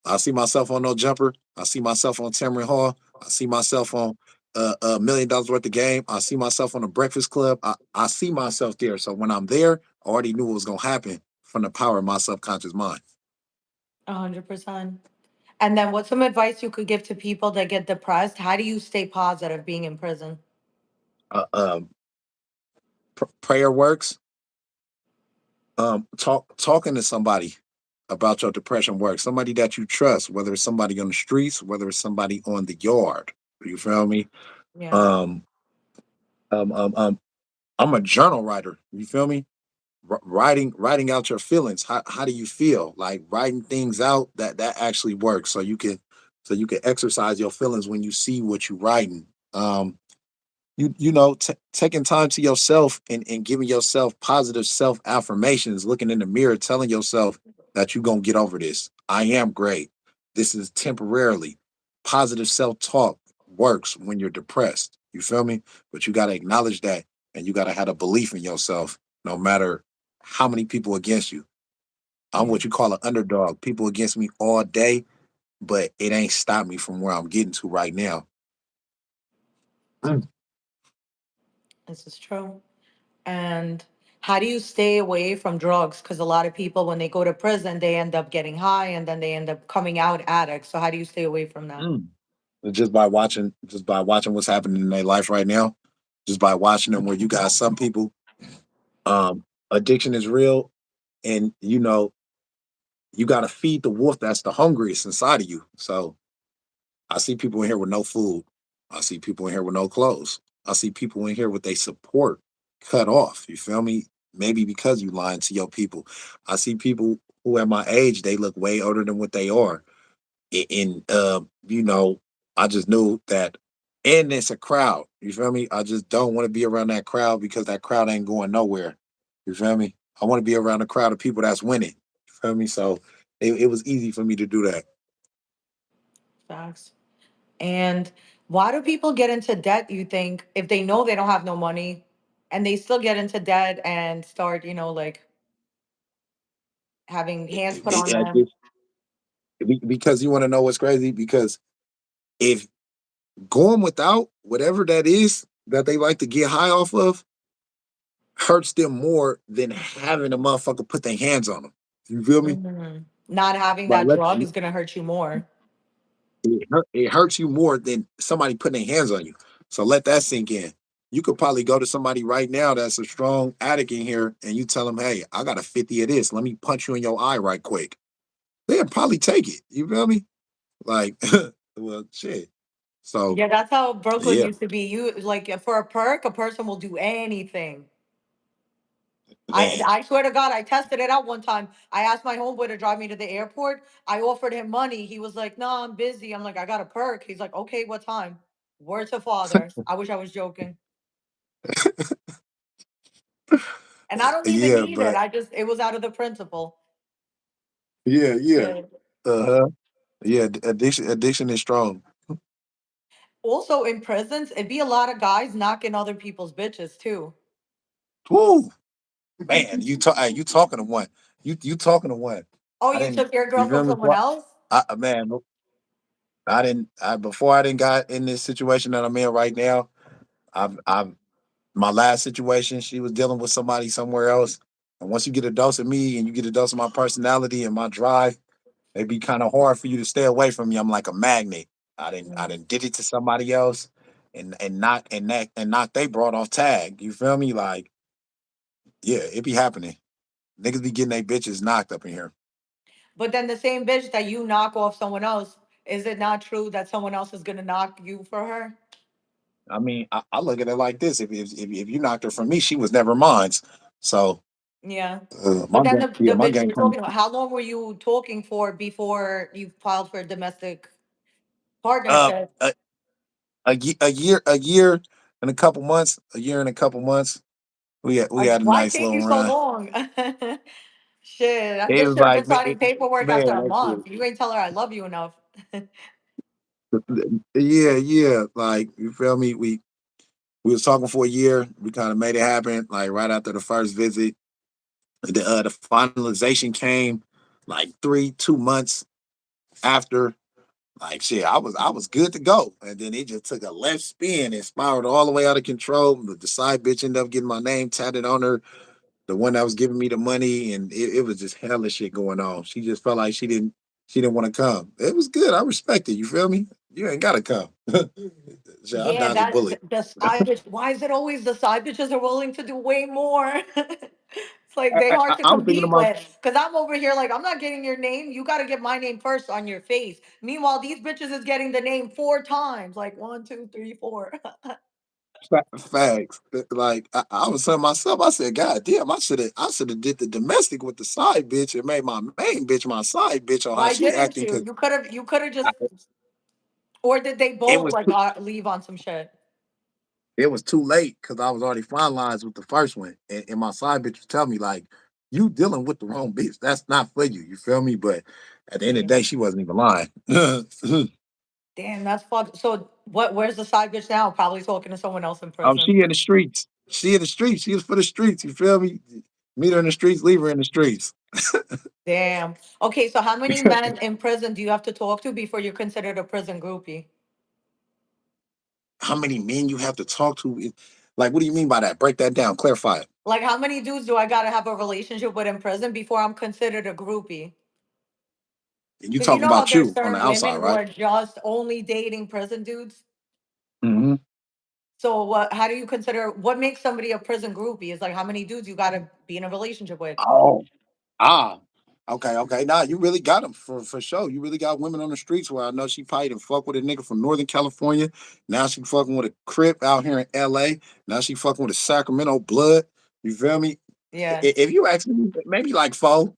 I see myself on No Jumper. I see myself on Tamron Hall. I see myself on $1 million worth of game. I see myself on the Breakfast Club. I see myself there. So when I'm there, I already knew what was gonna happen from the power of my subconscious mind. 100%. And then what's some advice you could give to people that get depressed? How do you stay positive being in prison? Uh, prayer works. Talking to somebody about your depression works. Somebody that you trust, whether it's somebody on the streets, whether it's somebody on the yard. You feel me? Yeah. Um, um, um, um, I'm a journal writer. You feel me? Writing out your feelings. How do you feel? Like writing things out that actually works, so you can exercise your feelings when you see what you're writing. Taking time to yourself and giving yourself positive self affirmations, looking in the mirror, telling yourself that you're gonna get over this. I am great. This is temporarily. Positive self talk works when you're depressed. You feel me? But you gotta acknowledge that, and you gotta have a belief in yourself, no matter how many people against you. I'm Yeah. what you call an underdog. People against me all day, but it ain't stopped me from where I'm getting to right now. This is true. And how do you stay away from drugs? Because a lot of people, when they go to prison, they end up getting high and then they end up coming out addicts. So how do you stay away from that? Mm. Just by watching what's happening in their life right now, just by watching them, where you got some people, addiction is real, and you got to feed the wolf that's the hungriest inside of you. So I see people in here with no food. I see people in here with no clothes. I see people in here with their support cut off. You feel me? Maybe because you lying to your people. I see people who at my age, they look way older than what they are. And I just knew that, and it's a crowd. You feel me? I just don't want to be around that crowd because that crowd ain't going nowhere. You feel me? I want to be around a crowd of people that's winning. You feel me? So it was easy for me to do that. Facts. And why do people get into debt, you think, if they know they don't have no money and they still get into debt and start, like having hands put on them? Because you want to know what's crazy? Because if going without whatever that is that they like to get high off of hurts them more than having a motherfucker put their hands on them. You feel me? Not having Like that let drug is going to hurt you more. it hurts you more than somebody putting their hands on you. So let that sink in. you could probably go to somebody right now that's a strong addict in here, and you tell them, "Hey, I got a 50 of this. Let me punch you in your eye right quick." They'll probably take it. You feel me? Like, well, shit. So Yeah, that's how Brooklyn yeah, used to be. You like for a perk, a person will do anything. I man. I swear to God, I tested it out one time. I asked my homeboy to drive me to the airport. I offered him money. He was like, "No, I'm busy." I'm like, "I got a perk." He's like, "Okay, what time?" Word to father. I wish I was joking. And I don't even Yeah, need it. but I just it was out of the principle. yeah, yeah. Shit. Uh-huh. Yeah, addiction is strong. Also in prisons, it'd be a lot of guys knocking other people's bitches too. Woo, man, you talking to one. You talking to one. Oh, I you didn't took your you girl feel from me? someone else? Man, I didn't before I didn't got in this situation that I'm in right now. I've my last situation, she was dealing with somebody somewhere else. And once you get a dose of me and you get a dose of my personality and my drive, it'd be kind of hard for you to stay away from me. I'm like a magnet. I Mm. didn't did it to somebody else and not they brought off tag. You feel me? Like, yeah, it be happening. Niggas be getting their bitches knocked up in here. But then the same bitch that you knock off someone else, is it not true that someone else is gonna knock you for her? I mean, I look at it like this: if you knocked her from me, she was never mine. So Yeah. my But then game, yeah, the my bitch game you're comes talking about, how long were you talking for before you filed for domestic uh partnership? a, a year and a couple months, a year and a couple months. We had a Why nice take little you so run. long? Shit, that It bitch was should have like been signing paperwork man, after a that shit. month. You ain't tell her I love you enough. Yeah, yeah. Like you feel me? We was talking for a year. We kind of made it happen. Like right after the first visit, the finalization came like 2 months after. Like shit, I was good to go, and then it just took a left spin and spiraled all the way out of control. The side bitch ended up getting my name tatted on her, the one that was giving me the money, and it was just hella shit going on. She just felt like she didn't want to come. It was good. I respect it. You feel me? You ain't gotta come. Shit, I Yeah, dodged a that bullet. the side bitch. Why is it always the side bitches are willing to do way more? It's like they hard to I was thinking compete about with. Cause I'm over here like I'm not getting your name. You got to get my name first on your face. Meanwhile, these bitches is getting the name four times. Like one, two, three, four. facts. Like I was telling myself, I said, God damn, I should have did the domestic with the side bitch and made my main bitch my side bitch on how Why she didn't acting you? because You could have just. Or did they it both was like leave on some shit? it was too late because I was already finalized with the first one, and my side bitch was telling me like, you dealing with the wrong bitch. That's not for you. You feel me? But at the end of the Damn, day, she wasn't even lying. damn, that's fucked. So what? Where's the side bitch now? Probably talking to someone else in prison. She in the streets. She in the streets. She was for the streets. You feel me? Meet her in the streets, leave her in the streets. Damn. Okay, so how many men in prison do you have to talk to before you're considered a prison groupie? How many men you have to talk to? Like, what do you mean by that? Break that down. Clarify it. Like, how many dudes do I gotta have a relationship with in prison before I'm considered a groupie? And you Because you talking know how about there's you on the certain outside, women who right? are just only dating prison dudes. Mm-hmm. So what? How do you consider what makes somebody a prison groupie? Is like how many dudes you gotta be in a relationship with. Oh, ah, okay, okay. Nah, you really got them for sure. You really got women on the streets where I know she probably done fuck with a nigga from Northern California. Now she fucking with a Crip out here in L.A. Now she fucking with a Sacramento blood. You feel me? Yeah, If you ask me, maybe like four.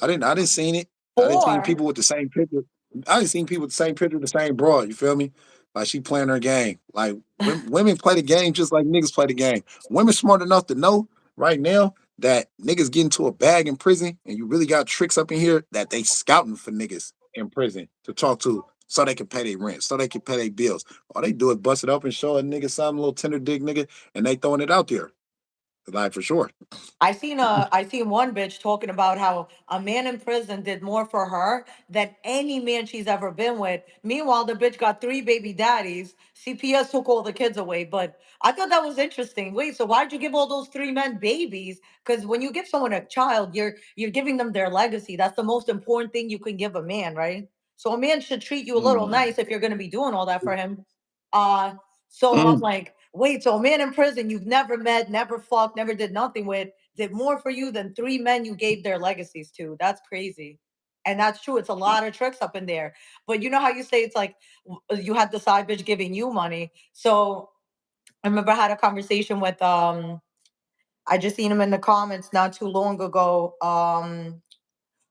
I didn't seen it. I didn't seen four. people with the same picture. I didn't seen people with the same picture, the same broad. You feel me? Like she playing her game. Like women play the game just like niggas play the game. Women smart enough to know right now that niggas get into a bag in prison, and you really got tricks up in here that they scouting for niggas in prison to talk to, so they can pay their rent, so they can pay their bills. All they do is bust it up and show a nigga some little tender dick nigga, and they throwing it out there. Like for sure. I seen one bitch talking about how a man in prison did more for her than any man she's ever been with. Meanwhile, the bitch got three baby daddies. CPS took all the kids away. But I thought that was interesting. Wait, so why'd you give all those three men babies? Because when you give someone a child, you're giving them their legacy. That's the most important thing you can give a man, right? So a man should treat you a little Mm. nice if you're gonna be doing all that for him. Uh so I'm Mm. like, Wait, so a man in prison you've never met, never fucked, never did nothing with, did more for you than three men you gave their legacies to. That's crazy. And that's true. It's a lot of tricks up in there. But you know how you say it's like you had the side bitch giving you money. So I remember I had a conversation with I just seen him in the comments not too long ago.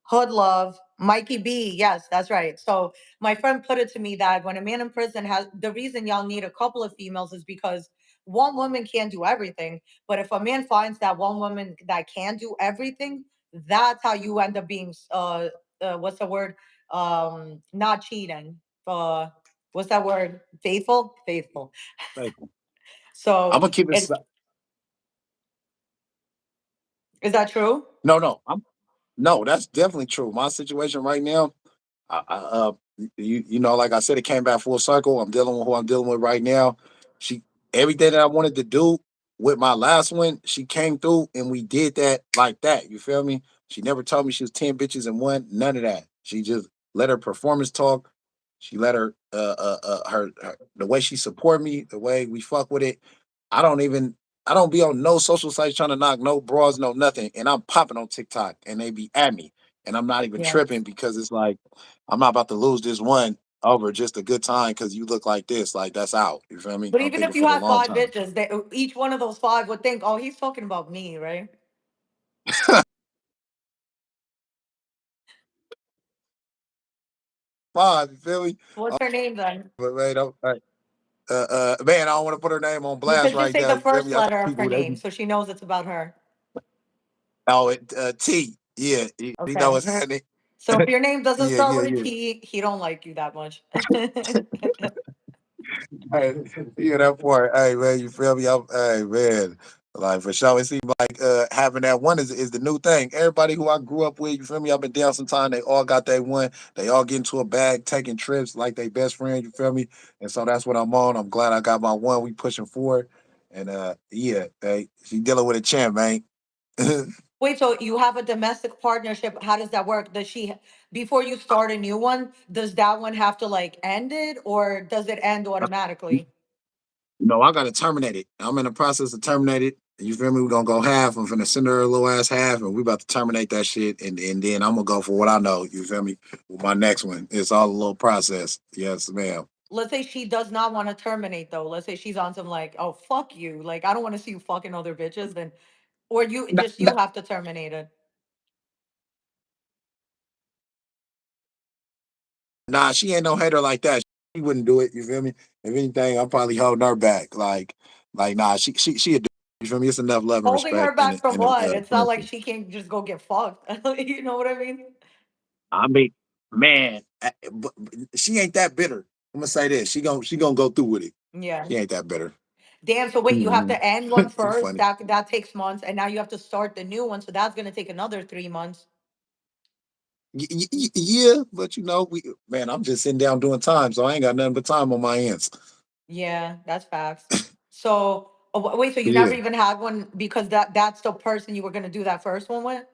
Hood Love, Mikey B. Yes, that's right. So my friend put it to me that when a man in prison has the reason y'all need a couple of females is because one woman can't do everything. But if a man finds that one woman that can do everything, that's how you end up being what's the word? Not cheating. What's that word? Faithful? Faithful. Like, I'm So gonna keep it. it is that true? No, no, no. That's definitely true. My situation right now, you know, like I said, it came back full circle. I'm dealing with who I'm dealing with right now. She everything that I wanted to do with my last one, she came through and we did that like that. You feel me? She never told me she was 10 bitches in one. None of that. She just let her performance talk. She let her her the way she support me, the way we fuck with it. I don't even I don't be on no social sites trying to knock no bras, no nothing. And I'm popping on TikTok and they be at me. And I'm not even Yeah. tripping because it's like I'm not about to lose this one over just a good time because you look like this. Like that's out. You feel me? But I'm even thinking if you for the had long five term. bitches, they, each one of those five would think, "Oh, he's talking about me, right?" Fine, you feel me? What's her name then? But man, man, I don't want to put her name on You blast could just right say now. the You feel first me? I think letter of her people they name be so she knows it's about her. oh T. Yeah, you know Okay. what's happening. So if your name doesn't Yeah, start yeah, with a yeah. T, he don't like you that much. Hey, yeah, that part. Hey man, you feel me? Hey man, like for sure. It seems like having that one is the new thing. Everybody who I grew up with, you feel me? I've been down some time. They all got that one. They all get into a bag, taking trips like they best friend. You feel me? And so that's what I'm on. I'm glad I got my one. We pushing forward. And yeah, hey, she dealing with a champ, man. Wait, so you have a domestic partnership. How does that work? Does she, before you start a new one, does that one have to like end it or does it end automatically? No, I gotta terminate it. I'm in the process of terminating it. You feel me? We're gonna go half. I'm finna send her a little ass half, and we about to terminate that shit. And then I'm gonna go for what I know. You feel me? With my next one, it's all a little process. Yes, ma'am. Let's say she does not want to terminate though. Let's say she's on some like, oh fuck you. Like I don't want to see you fucking other bitches, then or you Nah, just you have to terminate it. nah, she ain't no hater like that. She wouldn't do it. You feel me? If anything, I'm probably holding her back. Nah, she a you feel me? It's enough love and Holding her respect in back it from in the what? It's not like friendship. she can't just go get fucked. You know what I mean? I mean, man, she ain't that bitter. I'm gonna say this. She gonna go through with it. Yeah. She ain't that bitter. Damn. So wait, you have Mhm. to end one Too first. funny. That takes months, and now you have to start the new one. So that's gonna take another 3 months. Yeah, but you know, man, I'm just sitting down doing time, so I ain't got nothing but time on my hands. Yeah, that's facts. So wait, so you never Yeah, even had one because that's the person you were gonna do that first one with?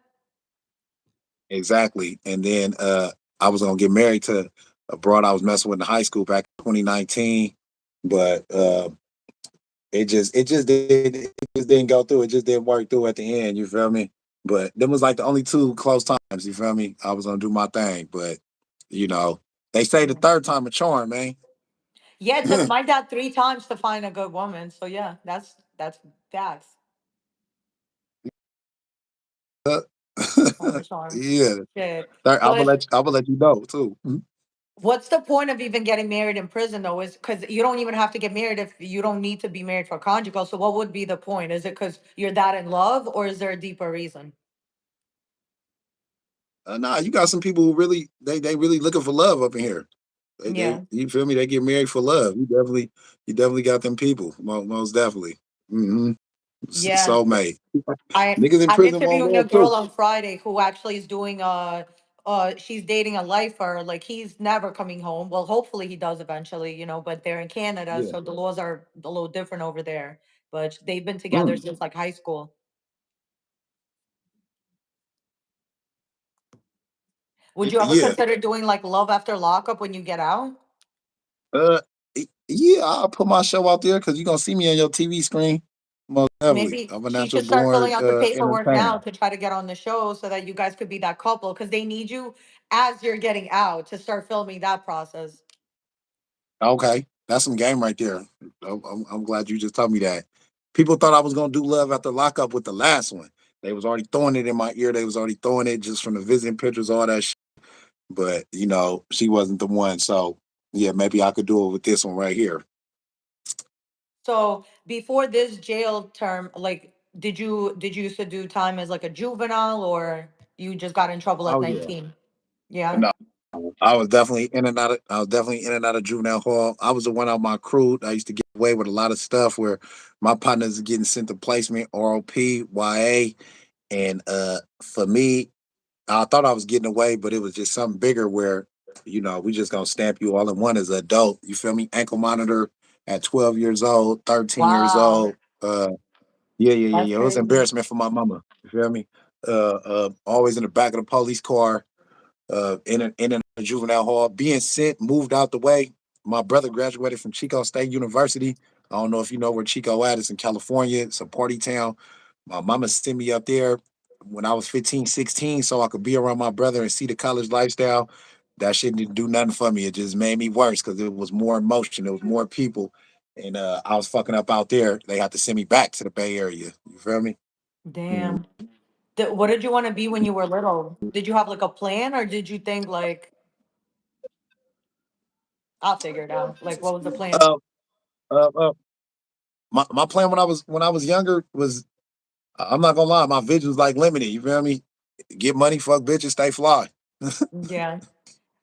exactly. And then I was gonna get married to a broad I was messing with in high school back in 2019, but it just didn't go through. It just didn't work through at the end. You feel me? But them was like the only two close times. You feel me? I was gonna do my thing, but you know, they say the Yeah. third time a charm, man. Yeah, it took my dad 3 times to find a good woman. So yeah, that's facts. Time charm. Yeah. Shit. I'm gonna But let you know too. what's the point of even getting married in prison though? Is because you don't even have to get married if you don't need to be married for conjugal. So what would be the point? Is it because you're that in love, or is there a deeper reason? Nah, you got some people who really they really looking for love up in here. They Yeah. you feel me? They get married for love. You definitely got them people. Most definitely. Mm-hmm. Yeah. Soulmate. I Niggas in I'm prison want interviewing a love girl too. on Friday who actually is doing she's dating a lifer. Like he's never coming home. Well, hopefully he does eventually, but they're in Canada, Yeah. so the laws are a little different over there. But they've been together Mm. since like high school. Would you ever Yeah. consider doing like love after lockup when you get out? Uh, yeah, yeah, I'll put my show out there because you're gonna see me on your TV screen. Most definitely. Maybe I'm a she natural should start born filling out the paperwork entertainer. now to try to get on the show so that you guys could be that couple because they need you as you're getting out to start filming that process. Okay, that's some game right there. I'm glad you just told me that. People thought I was gonna do love after lockup with the last one. They was already throwing it in my ear. They was already throwing it just from the visiting pictures, all that shit. But she wasn't the one. So yeah, maybe I could do it with this one right here. So before this jail term, like, did you used to do time as like a juvenile or you just got in trouble at Oh yeah. 19? Yeah. No, I was definitely in and out of. I was definitely in and out of juvenile hall. I was the one on my crew. I used to get away with a lot of stuff where my partners are getting sent to placement, ROP, YA, and for me, I thought I was getting away, but it was just something bigger where we just gonna stamp you all in one as an adult. You feel me? Ankle monitor at 12 years old, 13 years Wow. old. Yeah, yeah, yeah, That's yeah. It was crazy. embarrassment for my mama. You feel me? Always in the back of the police car, in a juvenile hall, being sent, moved out the way. My brother graduated from Chico State University. I don't know if you know where Chico at. It's in California. It's a party town. My mama sent me up there when I was 15, 16, so I could be around my brother and see the college lifestyle. That shit didn't do nothing for me. It just made me worse because it was more emotion. It was more people. And I was fucking up out there. They had to send me back to the Bay Area. You feel me? Mhm. Damn. What did you want to be when you were little? Did you have like a plan or did you think like I'll figure it out? Like what was the plan? Uh, uh, my plan when I was younger was I'm not gonna lie, my vision was like limited. You feel me? Get money, fuck bitches, stay fly. Yeah.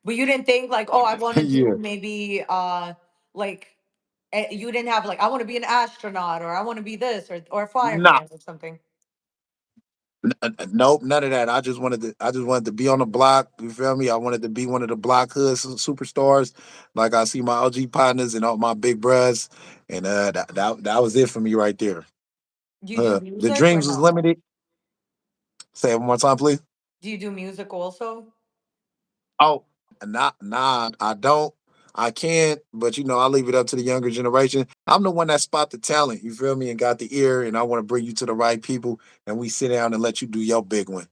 But you didn't think like, oh, I want to Yeah. do maybe like you didn't have like I want to be an astronaut or I want to be this or a Nah. fireman or something. Nope, none of that. I just wanted to be on the block. You feel me? I wanted to be one of the block hood superstars. Like I see my OG partners and all my big bros. And that was it for me right there. Do you do The music or dreams was no? limited. Say it one more time, please. Do you do music also? Oh, nah, I don't. I can, but I leave it up to the younger generation. I'm the one that spot the talent, you feel me, and got the ear, and I want to bring you to the right people, and we sit down and let you do your big one.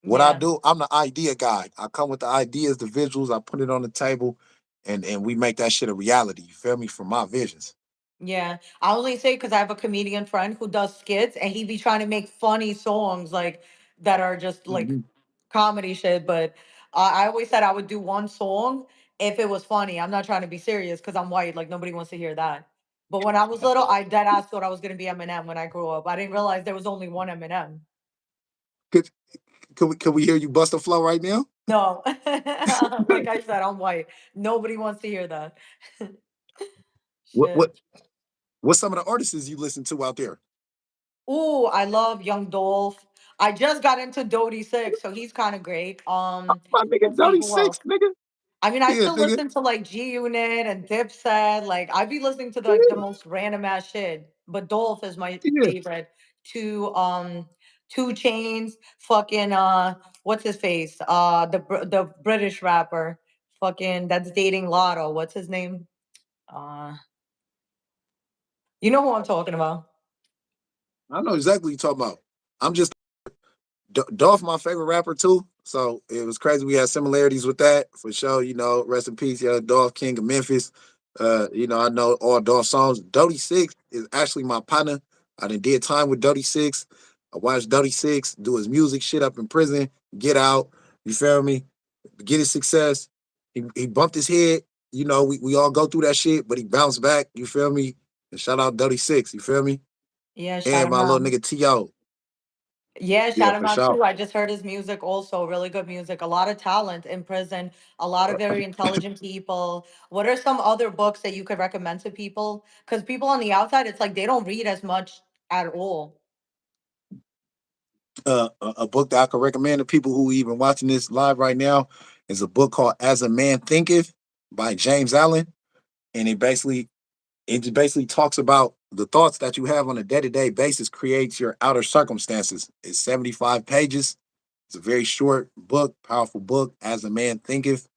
What I Yeah. do, I'm the idea guy. I come with the ideas, the visuals, I put it on the table, and we make that shit a reality. You feel me? From my visions. Yeah, I only say because I have a comedian friend who does skits, and he be trying to make funny songs like that are just like Mhm. comedy shit. But I always said I would do one song if it was funny. I'm not trying to be serious because I'm white. Like nobody wants to hear that. But when I was little, I dead ass thought I was gonna be Eminem when I grew up. I didn't realize there was only one Eminem. Could, could we hear you bust a flow right now? No, like I said, I'm white. Nobody wants to hear that. What Shit. what what's some of the artists you listen to out there? Ooh, I love Young Dolph. I just got into Dodie Six, so he's kind of great. My nigga Let's see Dirty who else. Six, nigga. I mean, I Yeah, still nigga. listen to like G Unit and Dipset. Like, I be listening to the most random ass shit. But Dolph is my Yeah. favorite. Two Chains, fucking what's his face? The British rapper, fucking that's dating Lotto. What's his name? Uh, you know who I'm talking about? I know exactly what you're talking about. I'm just Dolph, my favorite rapper too. So it was crazy. We had similarities with that for sure. Rest in peace, yeah, Dolph King of Memphis. I know all Dolph songs. Dodie Six is actually my partner. I did time with Dodie Six. I watched Dodie Six do his music shit up in prison, get out. You feel me? Get his success. He bumped his head. We all go through that shit, but he bounced back. You feel me? And shout out Dodie Six. You feel me? Yeah, shout And him my little out. nigga T.O. Yeah, Yeah, shout him for out sure. too. I just heard his music also, really good music. A lot of talent in prison, a lot of very intelligent people. What are some other books that you could recommend to people? Because people on the outside, it's like they don't read as much at all. A book that I could recommend to people who even watching this live right now is a book called As a Man Thinketh by James Allen. And it basically talks about the thoughts that you have on a day-to-day basis creates your outer circumstances. It's 75 pages. It's a very short book, powerful book, As a Man Thinketh.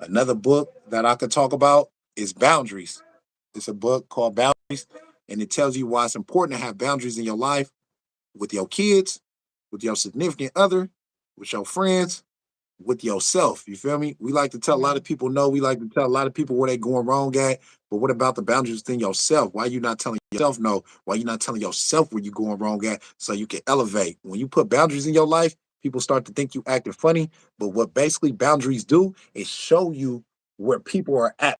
Another book that I could talk about is Boundaries. It's a book called Boundaries, and it tells you why it's important to have boundaries in your life with your kids, with your significant other, with your friends, with yourself. You feel me? We like to tell a lot Yeah. of people no. We like to tell a lot of people where they going wrong at. But what about the boundaries within yourself? Why you not telling yourself no? Why you not telling yourself where you going wrong at so you can elevate? When you put boundaries in your life, people start to think you acting funny. But what basically boundaries do is show you where people are at.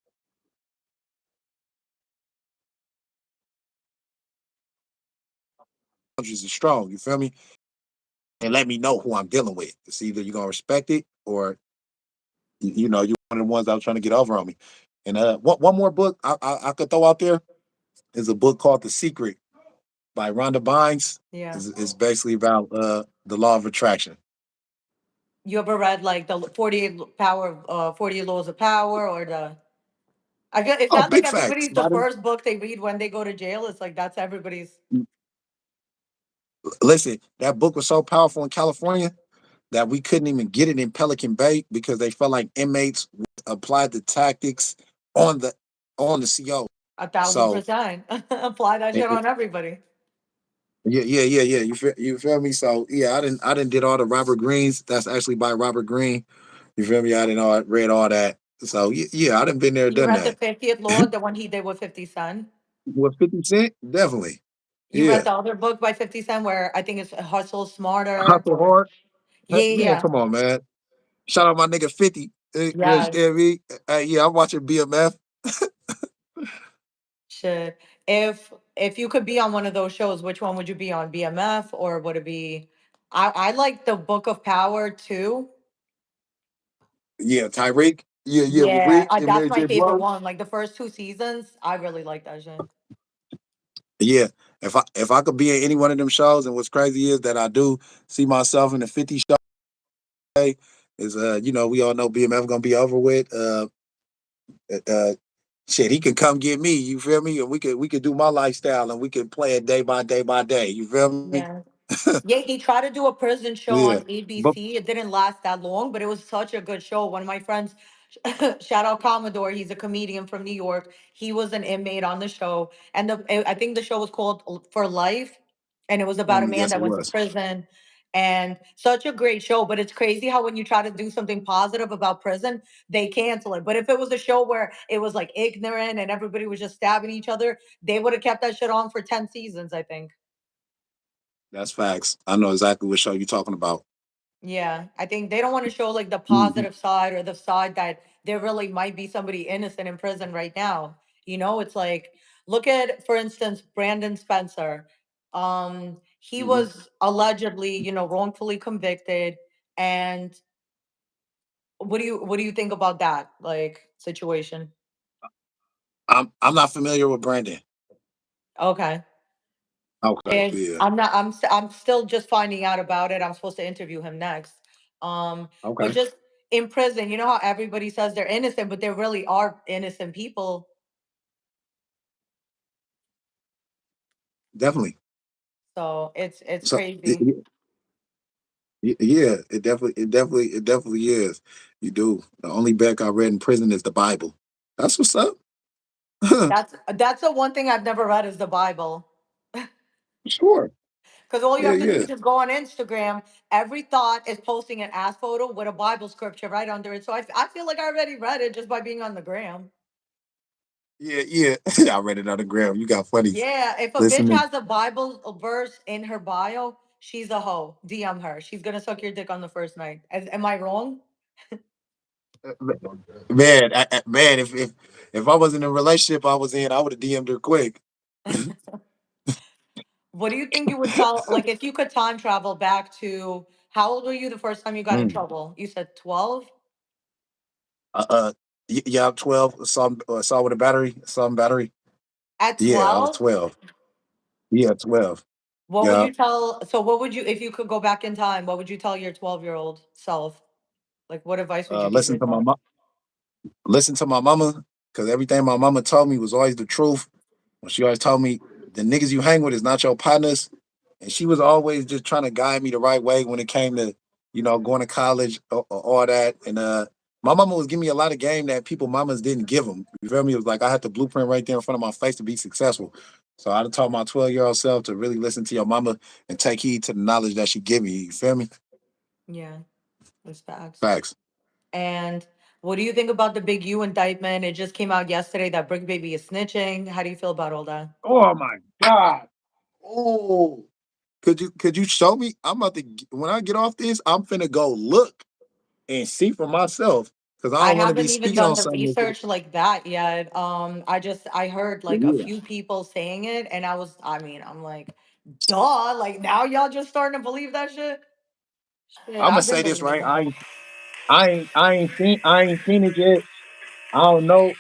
Boundaries are strong. You feel me? And let me know who I'm dealing with. It's either you're gonna respect it or you know you're one of the ones that was trying to get over on me. And one more book I could throw out there is a book called The Secret by Rhonda Bynes. Yeah. Is basically about the law of attraction. You ever read like the 48 laws of power, or the I get it Oh, sounds like big facts. everybody's the first book they read when they go to jail. It's like that's everybody's. Listen, that book was so powerful in California that we couldn't even get it in Pelican Bay because they felt like inmates applied the tactics on the on the CO. A thousand So percent. Apply that shit on everybody. yeah. You feel me? So yeah, I didn't did all the Robert Greens. That's actually by Robert Greene. You feel me? I didn't all read all that. So yeah, I done been there, You done read the that. 50th law, the one he did with 50 Cent. With 50 Cent, definitely. You Yeah. read the other book by 50 Cent where I think it's Hustle Smarter, Hustle or hard. yeah, Man, yeah, come on, man. Shout out my nigga 50. You yeah. understand me? Yeah, I'm watching BMF. Shit. If you could be on one of those shows, which one would you be on? BMF, or would it be? I like the Book of Power too. Yeah, Tyreek. Yeah, with Yeah, Rick and that's Mary my J. favorite Blige. one. Like the first two seasons, I really like that shit. Yeah. If I could be in any one of them shows, and what's crazy is that I do see myself in the 50 show is we all know BMF gonna be over with. Uh shit, he could come get me, you feel me? And we could do my lifestyle and we could play it day by day by day. You feel me? Yeah. Yeah, he tried to do a prison show Yeah. on But ABC. It didn't last that long, but it was such a good show. One of my friends, shout out Commodore, he's a comedian from New York. He was an inmate on the show, and I think the show was called For Life, and it was about a man yes, that it went to was. prison. And such a great show, but it's crazy how when you try to do something positive about prison, they cancel it. But if it was a show where it was like ignorant and everybody was just stabbing each other, they would have kept that shit on for 10 seasons, I think. That's facts. I know exactly what show you're talking about. Yeah, I think they don't want to show like the Mhm. positive side, or the side that there really might be somebody innocent in prison right now. It's like, look at, for instance, Brandon Spencer. He Mhm. was allegedly, wrongfully convicted. And what do you think about that like situation? I'm not familiar with Brandon. Okay. Okay, It's yeah. I'm not I'm still just finding out about it. I'm supposed to interview him next. But Okay, just in prison, you know how everybody says they're innocent, but there really are innocent people. definitely. So it's So crazy. yeah, it definitely is. You do. The only book I read in prison is the Bible. That's what's up. That's the one thing I've never read is the Bible. Sure. Because all you Yeah, have to do yeah. is just go on Instagram. Every thought is posting an ass photo with a Bible scripture right under it. So I feel like I already read it just by being on the gram. Yeah. I read it on the ground. You got funnies. Yeah, if a bitch Listening. has a Bible verse in her bio, she's a hoe. DM her. She's gonna suck your dick on the first night. Am I wrong? Man, if I wasn't in a relationship I was in, I would have DM'd her quick. What do you think you would tell? Like, if you could time travel back to, how old were you the first time you got in Mm. trouble? You said 12? Uh, uh, yeah, I'm 12. Saw with a battery. Some battery. At Yeah, I was 12? 12. Yeah, 12. What would Yeah. you tell? So, what would you, if you could go back in time, what would you tell your 12-year-old self? Like, what advice would you give Listen to yourself? listen to my mama, because everything my mama told me was always the truth. When she always told me the niggas you hang with is not your partners, and she was always just trying to guide me the right way when it came to going to college or all that. And My mama was giving me a lot of game that people mamas didn't give them. You feel me? It was like I had the blueprint right there in front of my face to be successful. So I'd have taught my 12-year-old self to really listen to your mama and take heed to the knowledge that she give you. You feel me? Yeah, that's facts. Facts. And what do you think about the Big U indictment? It just came out yesterday that Brick Baby is snitching. How do you feel about all that? Oh my God. Oh. Could you show me? I'm about to when I get off this, I'm finna go look and see for myself. Cause I I don't want to be haven't even speaking done on the something. research like that yet. I heard like a Yeah. few people saying it, and I'm like, duh, like now y'all just starting to believe that shit. Shit, I'm gonna I've been say this believing right. it. I ain't seen it yet. I don't know.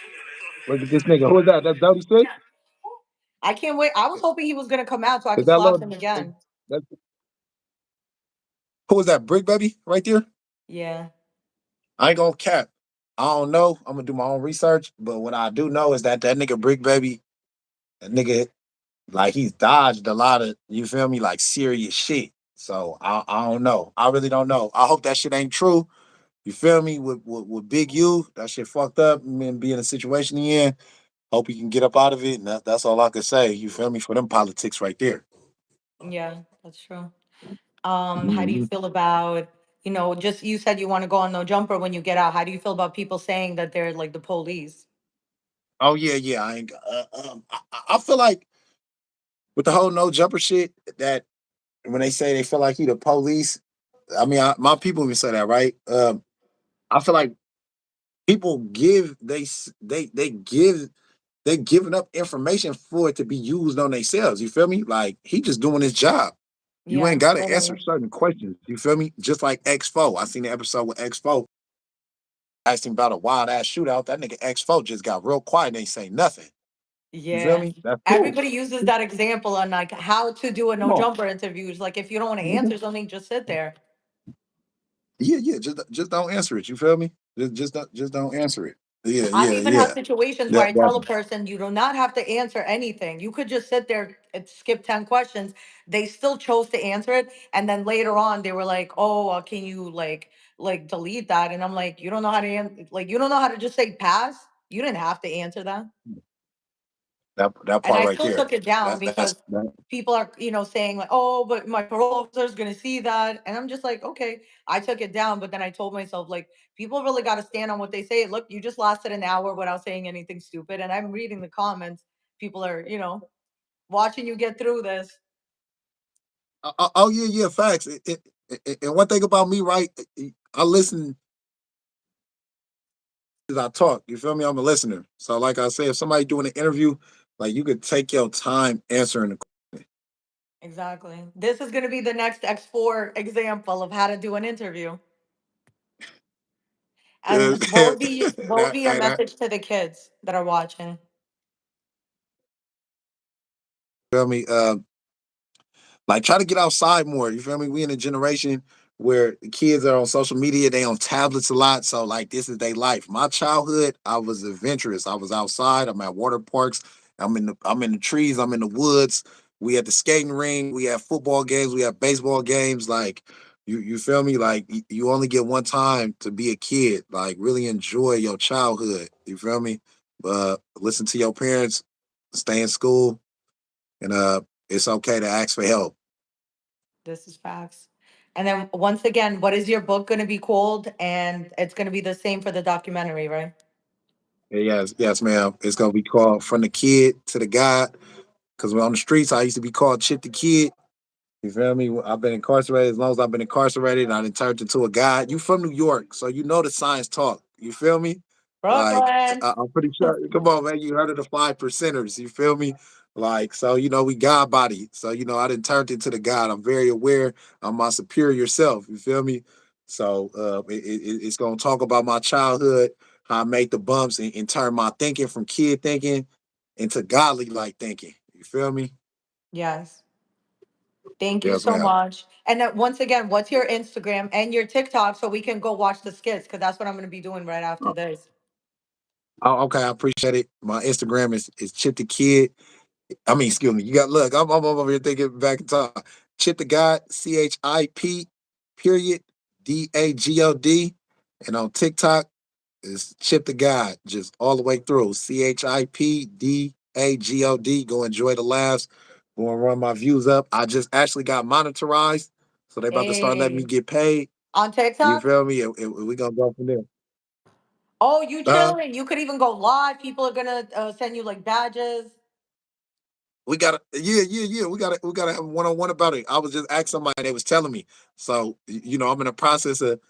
Look at this nigga. Who is that? That's Dodie Six? I can't wait. I was hoping he was gonna come out so I Is could that slap little him that, again. that, who is that? Brick Baby right there? Yeah, I ain't gonna cap. I don't know. I'm gonna do my own research. But what I do know is that that nigga Brick Baby, that nigga, like he's dodged a lot of, you feel me, like serious shit. So I don't know. I really don't know. I hope that shit ain't true. You feel me? With Big U, that shit fucked up and be in a situation he in. Hope he can get up out of it. And that's all I can say. You feel me? For them politics right there. yeah, that's true. How do you Mhm. feel about, just you said you want to go on no jumper when you get out. How do you feel about people saying that they're like the police? Oh yeah, yeah. I ain't. I feel like with the whole no jumper shit, that when they say they feel like he the police, I mean, my people even say that, right? I feel like people give they give they giving up information for it to be used on themselves. You feel me? Like he just doing his job. You Yeah, ain't got to answer totally. certain questions. You feel me? Just like X4. I seen the episode with X4. Asked him about a wild ass shootout. That nigga X4 just got real quiet and ain't say nothing. You feel Yeah. me? That's cool. Everybody uses that example on like how to do a Come no on. jumper interview. It's like if you don't want to Mhm. answer something, just sit there. Yeah, yeah. Just don't answer it. You feel me? Just don't answer it. Yeah, I've yeah, even had yeah. situations where That I tell a that person, you do not have to answer anything. You could just sit there and skip 10 questions. They still chose to answer it. And then later on, they were like, oh, can you like delete that? And I'm like, you don't know how to like, you don't know how to just say pass. You didn't have to answer that. that And part I right still there. took it down That's because people are, saying like, oh, but my parole officer is going to see that. And I'm just like, okay, I took it down. But then I told myself, like, people really got to stand on what they say. Look, you just lasted an hour without saying anything stupid. And I'm reading the comments. People are, watching you get through this. oh yeah, yeah. Facts. And one thing about me, right? I listen as I talk. You feel me? I'm a listener. So like I say, if somebody doing an interview, like you could take your time answering the Exactly. This is going to be the next X4 example of how to do an interview. And what would be your that, message to the kids that are watching? feel me? Like try to get outside more. You feel me? We in a generation where the kids are on social media, they on tablets a lot. So like this is their life. My childhood, I was adventurous. I was outside. I'm at water parks. I'm in the trees. I'm in the woods. We at the skating ring. We have football games. We have baseball games. Like you feel me? Like you only get one time to be a kid. Like really enjoy your childhood. You feel me? Listen to your parents. Stay in school, and it's okay to ask for help. This is facts. And then once again, what is your book going to be called? And it's going to be the same for the documentary, right? Yes, yes, ma'am. It's gonna be called From the Kid to the God. Cause on the streets, I used to be called Chip the Kid. You feel me? I've been incarcerated as long as I've been incarcerated. I done turned into a god. You from New York, so you know the science talk. You feel me? Like Brooklyn. I'm pretty sure. Come on, man. You heard of the 5%ers? You feel me? Like so, we God body. So I didn't turned into the God. I'm very aware. I'm my superior self. You feel me? So it's gonna talk about my childhood, how I made the bumps, and turn my thinking from kid thinking into godly like thinking. You feel me? Yes. Thank you Yes, so ma'am. much. And then once again, what's your Instagram and your TikTok so we can go watch the skits? Because that's what I'm going to be doing right after this. Oh, okay, I appreciate it. My Instagram is Chip the Kid. I mean, excuse me. You got look. I'm over here thinking back in time. Chip the God, CHIP, period, DAGOD, and on TikTok. It's Chip the God, just all the way through. CHIPDAGOD. Go enjoy the laughs. Go and run my views up. I just actually got monetized, so they about to start letting me Hey, get paid. on You TikTok? feel me? We gonna go from there. Oh, you Uh, chilling. You could even go live. People are gonna send you like badges. we gotta, yeah. We gotta have a one on one about it. I was just asking somebody, they was telling me. So I'm in the process of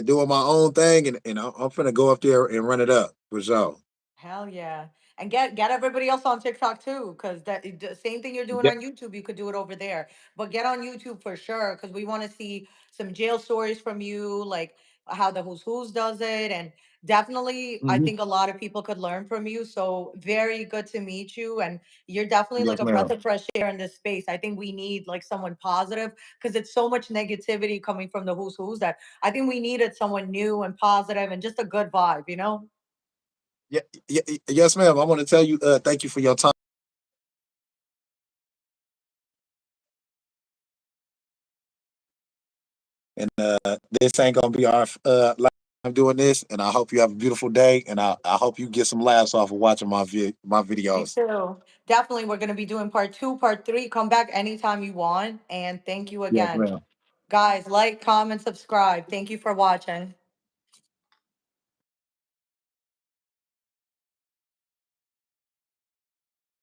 doing my own thing, and I'm finna go up there and run it up for sure. Hell yeah. And get everybody else on TikTok too, because the same thing you're doing Yeah. on YouTube, you could do it over there. But get on YouTube for sure, because we want to see some jail stories from you, like how the Who's does it. And definitely, I Mhm. think a lot of people could learn from you. So very good to meet you. And you're definitely like Yes, a breath ma'am. of fresh air in this space. I think we need like someone positive because it's so much negativity coming from the Who's that I think we needed someone new and positive and just a good vibe, you know? Yeah, yes, ma'am. I want to tell you, thank you for your time. And this ain't gonna be our last time doing this. And I hope you have a beautiful day. And I hope you get some laughs off of watching my Me videos. too. Definitely, we're going to be doing part two, part three. Come back anytime you want. And thank you Yes, again. ma'am. Guys, like, comment, subscribe. Thank you for watching.